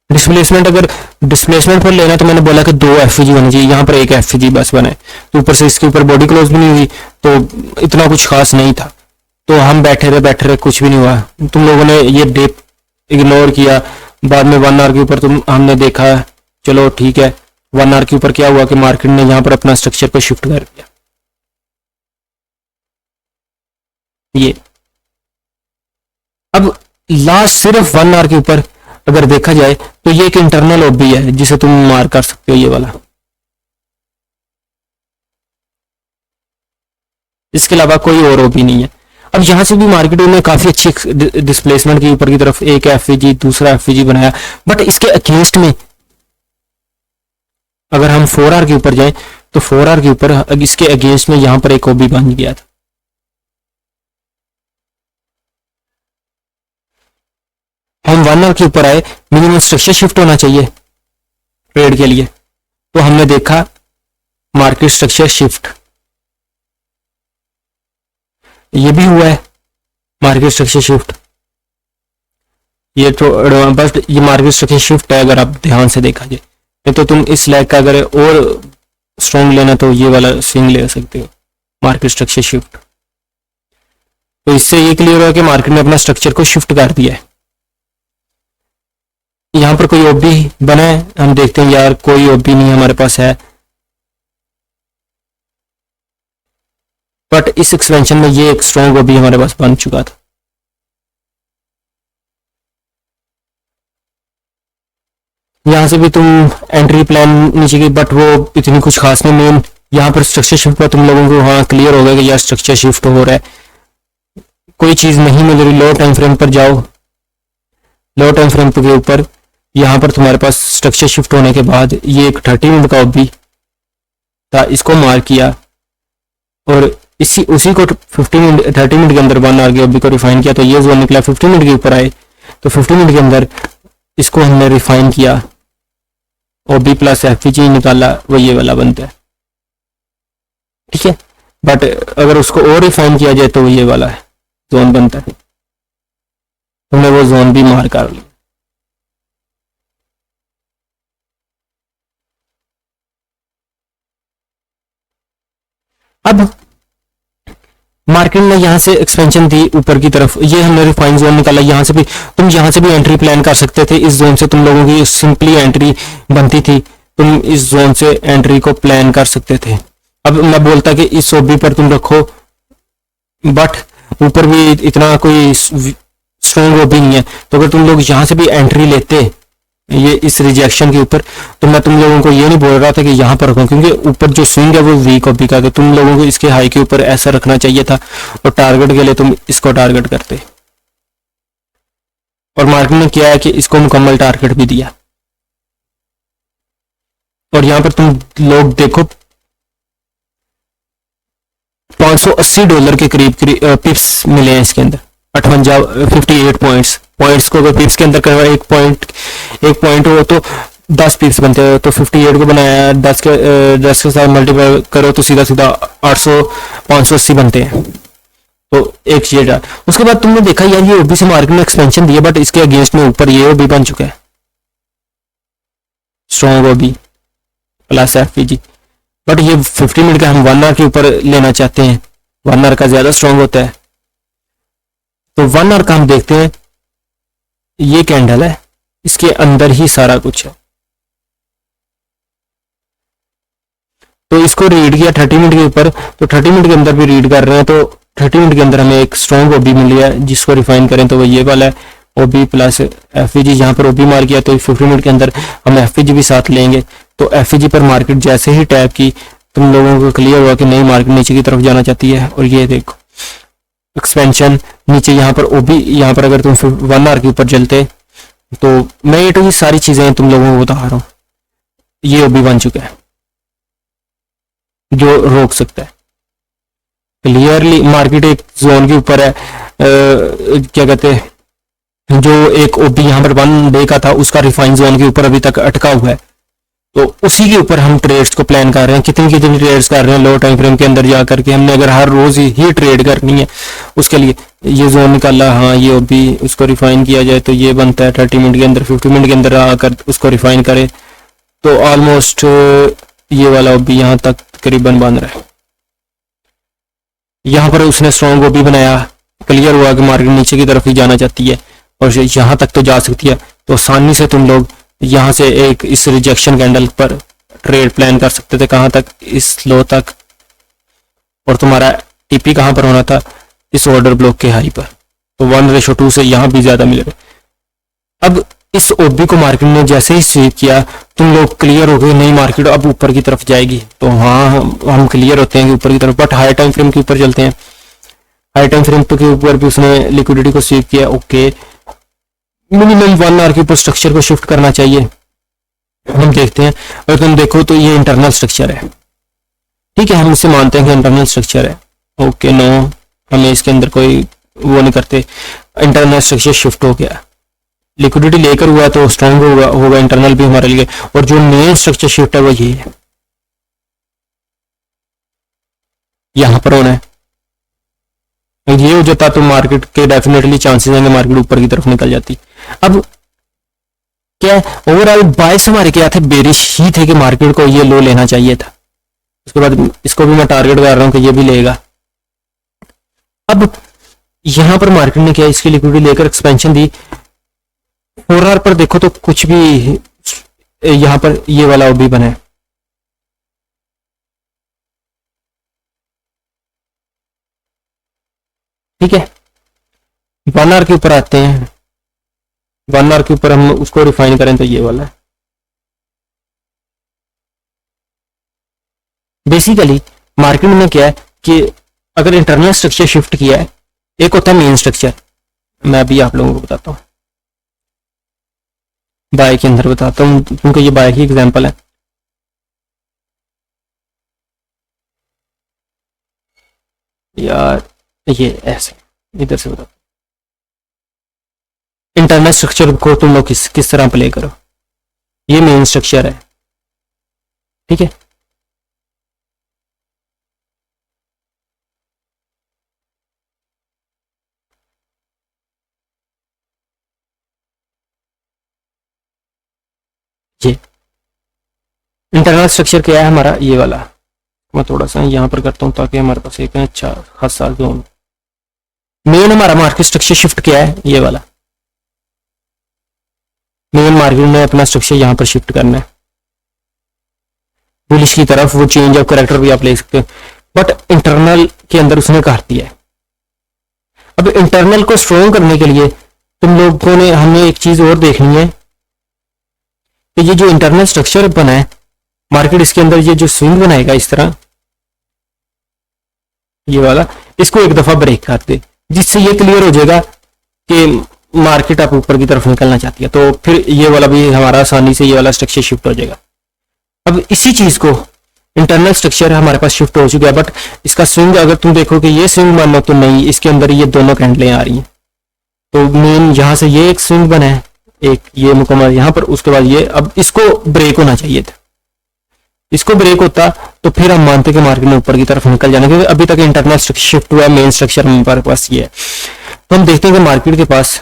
डिस्प्लेसमेंट। अगर डिस्प्लेसमेंट पर लेना तो मैंने बोला कि 2 एफवीजी होनी चाहिए, यहाँ पर एक एफवीजी बस बना है, तो ऊपर से इसके ऊपर बॉडी क्लोज भी नहीं हुई, तो इतना कुछ खास नहीं था। तो हम बैठे रहे कुछ भी नहीं हुआ। तुम लोगों ने ये डेप इग्नोर किया, बाद में 1 आवर के ऊपर हमने देखा, चलो ठीक है। 1 आवर के ऊपर क्या हुआ कि मार्केट ने यहाँ पर अपना स्ट्रक्चर को शिफ्ट कर दिया। ये अब लास्ट सिर्फ 1 आवर के ऊपर अगर देखा जाए तो ये एक इंटरनल ओबी है जिसे तुम मार कर सकते हो, ये वाला। इसके अलावा कोई और ओबी नहीं है। अब यहां से भी मार्केट में काफी अच्छी डिस्प्लेसमेंट की ऊपर की तरफ एक एफवीजी दूसरा एफवीजी बनाया, बट इसके अगेंस्ट में अगर हम 4 आवर के ऊपर जाएं तो 4 आवर के ऊपर इसके अगेंस्ट में यहां पर एक ओबी बन गया था। हम 1 आवर के ऊपर आए, मिनिमम स्ट्रक्चर शिफ्ट होना चाहिए ट्रेड के लिए, तो हमने देखा मार्केट स्ट्रक्चर शिफ्ट, ये भी हुआ है मार्केट स्ट्रक्चर शिफ्ट। ये तो बस ये मार्केट स्ट्रक्चर शिफ्ट है अगर आप ध्यान से देखा जाए, नहीं तो तुम इस लेग का अगर और स्ट्रॉन्ग लेना तो ये वाला स्विंग ले सकते हो, मार्केट स्ट्रक्चर शिफ्ट। तो इससे ये क्लियर हुआ कि मार्केट ने अपना स्ट्रक्चर को शिफ्ट कर दिया है। यहां पर कोई ओबी बना है, हम देखते हैं यार कोई ओबी नहीं हमारे पास है, बट इस एक्सपेंशन में ये एक स्ट्रॉन्ग ओबी हमारे पास बन चुका था। यहां से भी तुम एंट्री प्लान नीचे की, बट वो इतनी कुछ खास नहीं। मेन यहां पर स्ट्रक्चर शिफ्ट पर तुम लोगों को हाँ क्लियर हो गया कि यार स्ट्रक्चर शिफ्ट हो रहा है, कोई चीज नहीं मिल रही। लो टाइम फ्रेम पर जाओ, लो टाइम फ्रेम के ऊपर यहां पर तुम्हारे पास स्ट्रक्चर शिफ्ट होने के बाद ये एक 30 मिनट का ओबी था, इसको मार किया और उसी को 30 मिनट के अंदर 1 आवर के ओबी को रिफाइन किया, तो ये जोन निकला। 50 मिनट के ऊपर आए तो 50 मिनट के अंदर इसको हमने रिफाइन किया OB प्लस FVG निकाला, वो ये वाला बनता है, ठीक है। बट अगर उसको और रिफाइन किया जाए तो ये वाला है जोन बनता है। तुमने वो जोन भी मार कर लिया। अब मार्केट ने यहाँ से एक्सपेंशन दी ऊपर की तरफ, ये हमने रिफाइन जोन निकाला। यहाँ से भी तुम यहाँ से भी एंट्री प्लान कर सकते थे, इस जोन से तुम लोगों की सिंपली एंट्री बनती थी, तुम इस जोन से एंट्री को प्लान कर सकते थे। अब मैं बोलता कि इस OB पर तुम रखो, बट ऊपर भी इतना कोई स्ट्रॉन्ग OB नहीं है, तो अगर तुम लोग यहाँ से भी एंट्री लेते ये इस रिजेक्शन के ऊपर, तो मैं तुम लोगों को ये नहीं बोल रहा था कि यहाँ पर रखो, क्योंकि ऊपर जो स्विंग है वो वीक OB का, तो तुम लोगों को इसके हाई के ऊपर ऐसा रखना चाहिए था, और टारगेट के लिए तुम इसको टारगेट करते। और मार्केट ने किया है कि इसको मुकम्मल टारगेट भी दिया। और यहाँ पर तुम लोग देखो $580 के करीब पिप्स मिले हैं इसके अंदर, 58 पॉइंट्स को अगर पिप्स के अंदर करवा एक पॉइंट हो तो 10 पिप्स बनते हैं, तो 58 को बनाया 10 के साथ मल्टीप्लाई करो तो सीधा 580 बनते हैं। तो एक चीज है। उसके बाद तुमने देखा यार ये OB से मार्केट में एक्सपेंशन दिया, बट इसके अगेंस्ट में ऊपर ये OB बन चुका है, strong OB plus FVG। But ये 50 मिनट का हम 1 आवर के ऊपर लेना चाहते हैं, 1 आवर का ज्यादा स्ट्रॉन्ग होता है। तो 1 आवर का हम देखते हैं, ये कैंडल है, इसके अंदर ही सारा कुछ है। तो इसको रीड किया 30 मिनट के ऊपर, तो 30 मिनट के अंदर भी रीड कर रहे हैं, तो 30 मिनट के अंदर हमें एक स्ट्रॉन्ग OB मिल गया, जिसको रिफाइन करें तो वो ये वाला है OB प्लस FVG। जहां पर OB मार किया तो 50 मिनट के अंदर हम FVG भी साथ लेंगे। तो FVG पर मार्केट जैसे ही टैप की, तुम लोगों को क्लियर हुआ कि नई मार्केट नीचे की तरफ जाना चाहती है। और ये देखो एक्सपेंशन नीचे, यहाँ पर OB, यहाँ पर अगर तुम 1 आवर के ऊपर चलते, तो मैं ये तो ये सारी चीजें तुम लोगों को बता रहा हूँ, ये OB बन चुका है जो रोक सकता है क्लियरली। मार्केट एक जोन के ऊपर है, क्या कहते हैं, जो एक OB यहाँ पर 1 डे का था, उसका रिफाइन जोन के ऊपर अभी तक अटका हुआ है, तो उसी के ऊपर हम ट्रेड्स को प्लान कर रहे हैं। कितनी ट्रेड्स कर रहे हैं लो टाइम फ्रेम के अंदर जाकर के, हमने अगर हर रोज ही ट्रेड करनी है, उसके लिए ये जोन निकाला, हाँ ये OB, उसको रिफाइन किया जाए तो ये बनता है 30 मिनट के अंदर, 50 मिनट के अंदर आकर उसको रिफाइन करे तो ऑलमोस्ट ये वाला OB यहाँ तक करीबन बन रहा है। यहाँ पर उसने स्ट्रॉन्ग OB बनाया, क्लियर हुआ कि मार्केट नीचे की तरफ ही जाना चाहती है और यहाँ तक तो जा सकती है, तो आसानी से तुम लोग यहाँ से एक इस रिजेक्शन कैंडल पर ट्रेड प्लान कर सकते थे, कहाँ तक, इस लो तक। और तुम्हारा TP कहाँ पर होना था, इस ऑर्डर ब्लॉक के हाई पर, तो 1:2 से यहाँ भी ज्यादा मिलेगा। अब इस OB को मार्केट ने जैसे ही स्वीप किया, तुम लोग क्लियर हो गए नई मार्केट अब ऊपर की तरफ जाएगी, तो हाँ हम क्लियर होते हैं कि ऊपर की तरफ। बट हाई टाइम फ्रेम के ऊपर चलते हैं, हाई टाइम फ्रेम के ऊपर भी उसने लिक्विडिटी को स्वीप किया, ओके। मिनिमम 1 आवर के ऊपर स्ट्रक्चर को शिफ्ट करना चाहिए, हम देखते हैं। अगर तुम देखो तो ये इंटरनल स्ट्रक्चर है, ठीक है, हम इसे मानते हैं कि इंटरनल स्ट्रक्चर है, ओके। नो, हमें इसके अंदर कोई वो नहीं करते, इंटरनल स्ट्रक्चर शिफ्ट हो गया, लिक्विडिटी लेकर हुआ तो स्ट्रॉन्ग होगा इंटरनल भी हमारे लिए। और जो मेन स्ट्रक्चर शिफ्ट है वो ये है, यहां पर होना है। ये हो जाता तो मार्केट के डेफिनेटली चांसेस हैं कि मार्केट ऊपर की तरफ निकल जाती। अब क्या ओवरऑल बायस हमारे क्या थे, बेरिश ही थे कि मार्केट को ये लो लेना चाहिए था। उसके बाद इसको भी मैं टारगेट कर रहा हूं कि ये भी लेगा। अब यहां पर मार्केट ने क्या, इसकी लिक्विडिटी लेकर एक्सपेंशन दी। 4 आवर पर देखो तो कुछ भी, यहां पर ये वाला OB बना है, ठीक है। 1 आवर के ऊपर आते हैं, 1 आवर के ऊपर हम उसको रिफाइन करें तो ये वाला है। बेसिकली मार्केट में क्या है कि अगर इंटरनल स्ट्रक्चर शिफ्ट किया है, एक होता है मेन स्ट्रक्चर, मैं अभी आप लोगों को बताता हूं, बाय के अंदर बताता हूं क्योंकि ये बाय की एग्जांपल है। यार ये ऐसे इधर से बताओ, इंटरनल स्ट्रक्चर को तुम लोग किस तरह प्ले करो। ये मेन स्ट्रक्चर है, ठीक है। ये इंटरनल स्ट्रक्चर क्या है हमारा, ये वाला। मैं थोड़ा सा यहाँ पर करता हूँ ताकि हमारे पास एक अच्छा खासा जोन। मेन हमारा मार्केट स्ट्रक्चर शिफ्ट क्या है, ये वाला। मेन मार्केट में अपना स्ट्रक्चर यहाँ पर शिफ्ट करना है पुलिस की तरफ। वो चेंज ऑफ करेक्टर भी आप ले सकते हो, बट इंटरनल के अंदर उसने काट दिया है। अब इंटरनल को स्ट्रॉन्ग करने के लिए तुम लोगों ने हमें एक चीज और देखनी है कि ये जो इंटरनल स्ट्रक्चर बना है मार्केट, इसके अंदर ये जो स्विंग बनाएगा इस तरह, ये वाला, इसको एक दफा ब्रेक कर दे, जिससे ये क्लियर हो जाएगा कि मार्केट आप ऊपर की तरफ निकलना चाहती है। तो फिर ये वाला भी हमारा आसानी से ये वाला स्ट्रक्चर शिफ्ट हो जाएगा। अब इसी चीज को इंटरनल स्ट्रक्चर हमारे पास शिफ्ट हो चुका है, बट इसका स्विंग अगर तुम देखो कि ये स्विंग मानो तो नहीं, इसके अंदर ये दोनों कैंडलें आ रही हैं। तो मेन यहां से ये एक स्विंग बना है, एक ये मुकम्मल यहां पर, उसके बाद ये। अब इसको ब्रेक होना चाहिए था, इसको ब्रेक होता तो फिर हम मानते कि मार्केट ने ऊपर की तरफ निकल जाना, क्योंकि अभी तक इंटरनल स्ट्रक्चर शिफ्ट हुआ है, मेन स्ट्रक्चर हमारे पास ये है। तो हम देखते हैं कि मार्केट के पास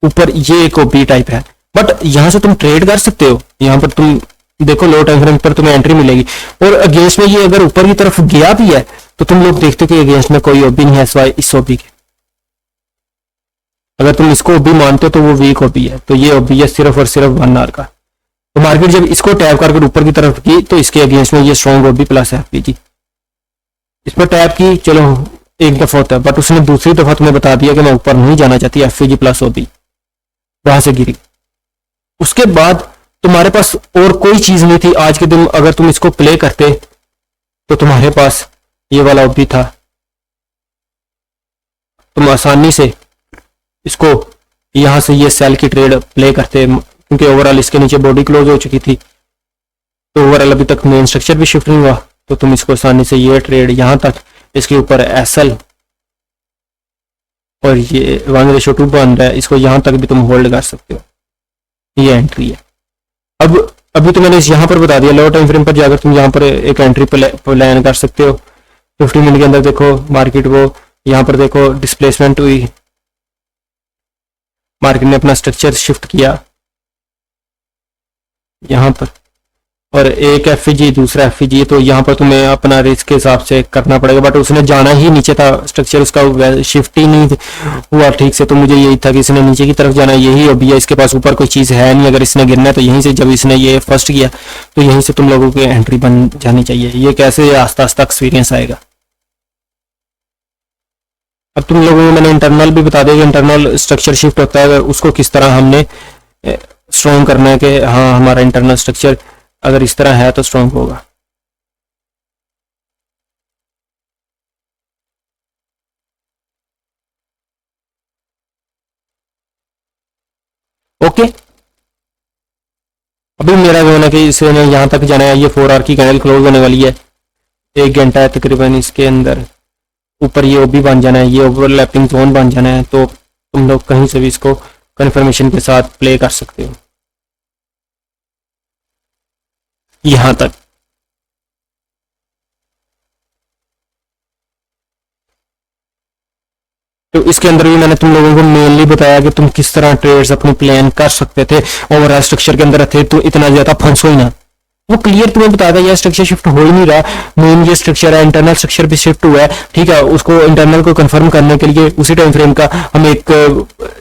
ऊपर ये एक ओपी टाइप है, बट यहां से तुम ट्रेड कर सकते हो। यहां पर तुम देखो लो टाइम फ्रेम पर तुम्हें एंट्री मिलेगी, और अगेंस्ट में ये अगर ऊपर की तरफ गया भी है तो तुम लोग देखते हो कि अगेंस्ट में कोई ओपी नहीं है सिवाय इस ओपी के। अगर तुम इसको ओपी मानते हो तो वो वीक ओपी है, तो ये ओपी है सिर्फ और सिर्फ 1 आवर का। तो मार्केट जब इसको टैप करके ऊपर की तरफ की तो इसके अगेंस्ट में ये स्ट्रॉन्ग ओपी प्लस है एफपीजी। इस पर टैप की, चलो एक दफा होता है, बट उसने दूसरी दफा तुम्हें बता दिया कि मैं ऊपर नहीं जाना चाहती, एफपीजी प्लस ओपी, वहां से गिरी। उसके बाद तुम्हारे पास और कोई चीज नहीं थी आज के दिन। अगर तुम इसको प्ले करते तो तुम्हारे पास ये वाला ओपी था, तुम आसानी से इसको यहां से ये सेल की ट्रेड प्ले करते, क्योंकि ओवरऑल इसके नीचे बॉडी क्लोज हो चुकी थी। तो ओवरऑल अभी तक मेन स्ट्रक्चर भी शिफ्ट नहीं हुआ, तो तुम इसको आसानी से ये ट्रेड यहां तक, इसके ऊपर एसएल और ये 1:2 बन रहा है, इसको यहां तक भी तुम होल्ड कर सकते हो। ये एंट्री है। अब अभी तो मैंने यहां पर बता दिया, लो टाइम फ्रेम पर जाकर तुम यहां पर एक एंट्री प्लान कर सकते हो। 50 मिनट के अंदर देखो मार्केट, वो यहां पर देखो डिस्प्लेसमेंट हुई, मार्केट ने अपना स्ट्रक्चर शिफ्ट किया यहां पर, और एक एफईजी दूसरा एफईजी, तो यहाँ पर तुम्हें अपना रिस्क के हिसाब से करना पड़ेगा। बट उसने जाना ही नीचे था, स्ट्रक्चर उसका शिफ्ट ही नहीं हुआ ठीक से। तो मुझे यही था कि इसने नीचे की तरफ जाना, यही अभी है, इसके पास ऊपर कोई चीज़ है नहीं। अगर इसने गिरना है तो यहीं से, जब इसने ये फर्स्ट किया तो यहीं से तुम लोगों की एंट्री बन जानी चाहिए। ये कैसे आस्ता आस्ता एक्सपीरियंस आएगा। अब तुम लोगों को मैंने इंटरनल भी बता दिया कि इंटरनल स्ट्रक्चर शिफ्ट होता है, उसको किस तरह हमने स्ट्रॉन्ग करना है कि हाँ हमारा इंटरनल स्ट्रक्चर अगर इस तरह है तो स्ट्रॉन्ग होगा। ओके, अभी मेरा जो है कि इसे यहां तक जाना है। ये 4 आवर की कैंडल क्लोज होने वाली है, 1 घंटा है तकरीबन। इसके अंदर ऊपर ये ओबी बन जाना है, ये ओवरलैपिंग जोन बन जाना है। तो तुम लोग कहीं से भी इसको कन्फर्मेशन के साथ प्ले कर सकते हो यहां तक। तो इसके अंदर भी मैंने तुम लोगों को मेनली बताया कि तुम किस तरह ट्रेड्स अपनी प्लान कर सकते थे। ओवरऑल स्ट्रक्चर के अंदर थे तो इतना ज्यादा फंसो ही ना, वो क्लियर तुम्हें बताता है। यह स्ट्रक्चर शिफ्ट हो ही नहीं रहा, मेन ये स्ट्रक्चर है, इंटरनल स्ट्रक्चर भी शिफ्ट हुआ है, ठीक है। उसको इंटरनल को कंफर्म करने के लिए उसी टाइम फ्रेम का हम एक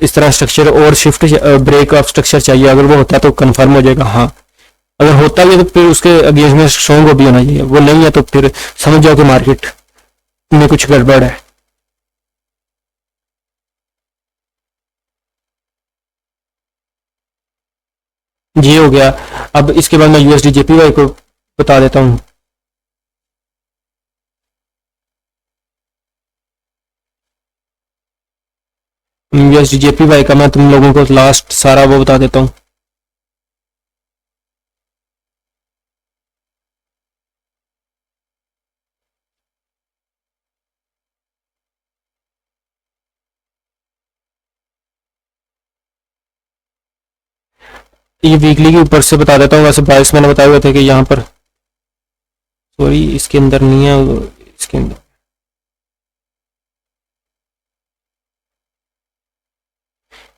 इस तरह स्ट्रक्चर और शिफ्ट ब्रेक ऑफ स्ट्रक्चर चाहिए। अगर वो होता है तो कंफर्म हो जाएगा। हाँ, अगर होता भी है तो फिर उसके अगेंस्ट में स्ट्रॉन्ग भी होना चाहिए। वो नहीं है तो फिर समझ जाओ कि मार्केट में कुछ गड़बड़ है। ये हो गया। अब इसके बाद मैं यूएसडी जेपीवाई को बता देता हूँ। यूएसडी जेपीवाई का मैं तुम लोगों को लास्ट सारा वो बता देता हूँ। ये वीकली के ऊपर से बता देता हूँ। वैसे 22 मैंने बताए हुए थे कि यहाँ पर सॉरी इसके अंदर नहीं है, इसके अंदर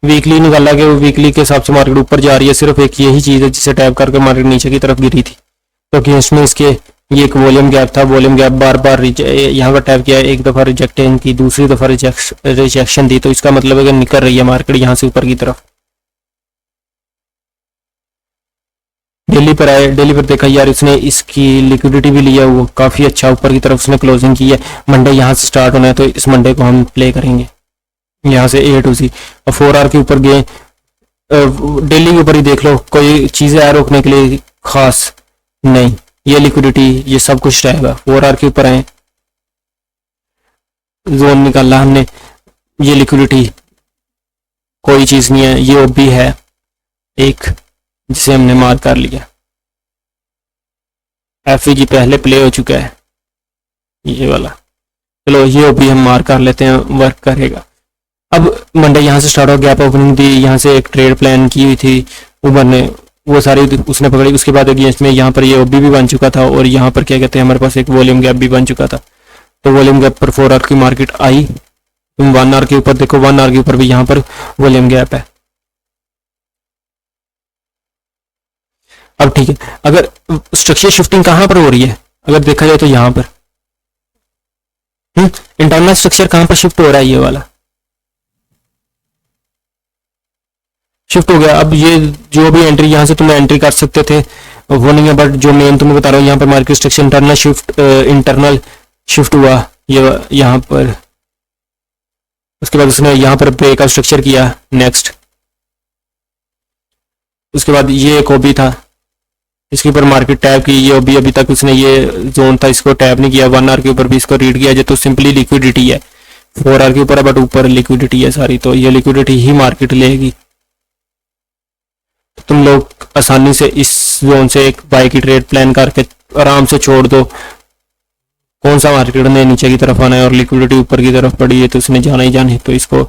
वीकली निकाला कि वो वीकली के हिसाब से मार्केट ऊपर जा रही है, सिर्फ एक यही चीज़ है जिसे टैप करके मार्केट नीचे की तरफ गिरी थी। तो कि इसमें इसके ये एक वॉल्यूम गैप था, वॉल्यूम गैप बार बार यहाँ पर टैप किया, एक दफ़ा रिजेक्टिंग की, दूसरी दफ़ा रिजेक्शन दी, तो इसका मतलब है कि निकल रही है मार्केट यहाँ से ऊपर की तरफ। डेली पर आए, डेली पर देखा यार इसने इसकी लिक्विडिटी भी लिया, वो काफ़ी अच्छा ऊपर की तरफ उसने क्लोजिंग की है। मंडे यहाँ से स्टार्ट होना है तो इस मंडे को हम प्ले करेंगे यहाँ से A to C, और 4 आवर के ऊपर गए, डेली के ऊपर ही देख लो, कोई चीज़ें है रोकने के लिए खास नहीं, ये लिक्विडिटी ये सब कुछ रहेगा। 4 आवर के ऊपर आए, जोन निकाला हमने, ये लिक्विडिटी कोई चीज़ नहीं है, ये OB है एक जिसे हमने मार्क कर लिया। FEG पहले प्ले हो चुका है ये वाला, चलो ये OB हम मार्क कर लेते हैं, वर्क करेगा। अब मंडे यहाँ से स्टार्ट हो, गैप ओपनिंग दी, यहाँ से एक ट्रेड प्लान की हुई थी उमर ने, वो सारी उसने पकड़ी। उसके बाद अगेंस्ट में यहाँ पर ये OB भी बन चुका था, और यहाँ पर क्या कहते हैं हमारे पास एक वॉल्यूम गैप भी बन चुका था। तो वॉल्यूम गैप पर 4 आवर की मार्केट आई, तुम 1 आवर के ऊपर देखो, 1 आवर के ऊपर भी यहाँ पर वॉल्यूम गैप है। अब ठीक है, अगर स्ट्रक्चर शिफ्टिंग कहाँ पर हो रही है अगर देखा जाए तो यहाँ पर इंटरनल स्ट्रक्चर कहाँ पर शिफ्ट हो रहा है, ये वाला शिफ्ट हो गया। अब ये जो भी एंट्री यहाँ से तुम एंट्री कर सकते थे वो नहीं है, बट जो मेन तुम्हें बता रहा हूँ यहाँ पर मार्केट स्ट्रक्चर इंटरनल शिफ्ट हुआ ये यहाँ पर। उसके बाद उसने यहाँ पर ब्रेक का स्ट्रक्चर किया नेक्स्ट, उसके बाद ये एक OB था, इसके ऊपर मार्केट टैप की, ये OB अभी तक उसने ये जोन था इसको टैप नहीं किया। 1 आवर के ऊपर भी इसको रीड किया, जो तो सिंपली लिक्विडिटी है। 4 आवर के ऊपर बट ऊपर लिक्विडिटी है सारी, तो ये लिक्विडिटी ही मार्केट लेगी। तुम लोग आसानी से इस जोन से एक बाई की ट्रेड प्लान करके आराम से छोड़ दो। कौन सा मार्केट ने नीचे की तरफ आना है और लिक्विडिटी ऊपर की तरफ पड़ी है तो उसने जाना ही जाना है, तो इसको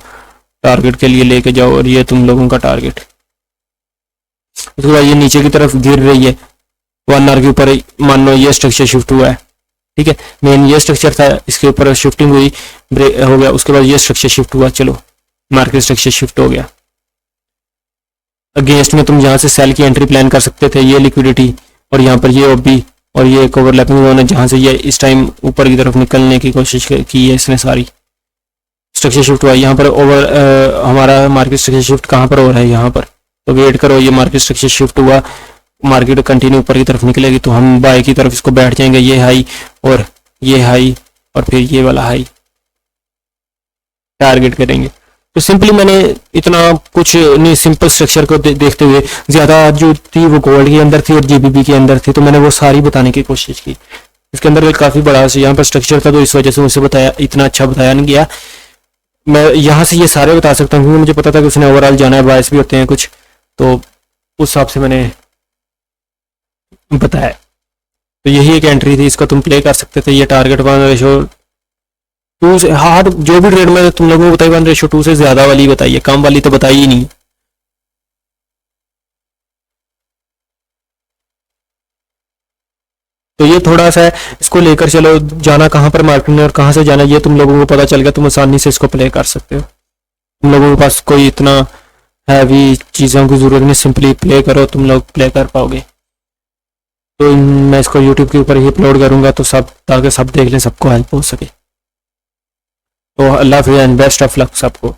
टारगेट के लिए लेके जाओ, और ये तुम लोगों का टारगेट। उसके बाद ये नीचे की तरफ गिर रही है 1 आवर के ऊपर, मान लो ये स्ट्रक्चर शिफ्ट हुआ है, ठीक है, मेन ये स्ट्रक्चर था, इसके ऊपर शिफ्टिंग हुई, ब्रेक हो गया। उसके बाद ये स्ट्रक्चर शिफ्ट हुआ, चलो मार्केट स्ट्रक्चर शिफ्ट हो गया। अगेंस्ट में तुम यहाँ से सेल की एंट्री प्लान कर सकते थे, ये लिक्विडिटी और यहाँ पर ये OB और ये एक ओवरलैपिंग जोन है जहाँ से ये इस टाइम ऊपर की तरफ निकलने की कोशिश की है इसने सारी। स्ट्रक्चर शिफ्ट हुआ यहाँ पर हमारा मार्केट स्ट्रक्चर शिफ्ट कहाँ पर हो रहा है, यहाँ पर। तो वेट करो, ये मार्केट स्ट्रक्चर शिफ्ट हुआ, मार्केट कंटिन्यू ऊपर की तरफ निकलेगी तो हम बाय की तरफ इसको बैठ जाएंगे। ये हाई और ये हाई और फिर ये वाला हाई टारगेट करेंगे। तो सिंपली मैंने इतना कुछ नहीं, सिंपल स्ट्रक्चर को देखते हुए, ज़्यादा जो थी वो गोल्ड के अंदर थी और GBP के अंदर थी, तो मैंने वो सारी बताने की कोशिश की। इसके अंदर एक काफ़ी बड़ा यहाँ पर स्ट्रक्चर था, तो इस वजह से मुझे बताया, इतना अच्छा बताया नहीं गया। मैं यहाँ से ये सारे बता सकता हूँ क्योंकि मुझे पता था कि उसने ओवरऑल जाना है, बायस भी होते हैं कुछ, तो उस हिसाब से मैंने बताया। तो यही एक एंट्री थी, इसको तुम प्ले कर सकते थे। ये टारगेट 1:2 से हार्ड जो भी ट्रेड में तुम लोगों को बताई 1:2 से ज्यादा वाली बताई है, कम वाली तो बताई ही नहीं। तो ये थोड़ा सा है, इसको लेकर चलो, जाना कहाँ पर मार्केट में और कहाँ से जाना ये तुम लोगों को पता चल गया, तुम आसानी से इसको प्ले कर सकते हो। तुम लोगों के पास कोई इतना हैवी चीज़ों की ज़रूरत नहीं, सिंपली प्ले करो, तुम लोग प्ले कर पाओगे। तो मैं इसको यूट्यूब के ऊपर ही अपलोड करूँगा तो सब, ताकि सब देख लें, सबको हेल्प हो सके। तो अल्लाह हाफ़िज़ एंड बेस्ट ऑफ लक सबको।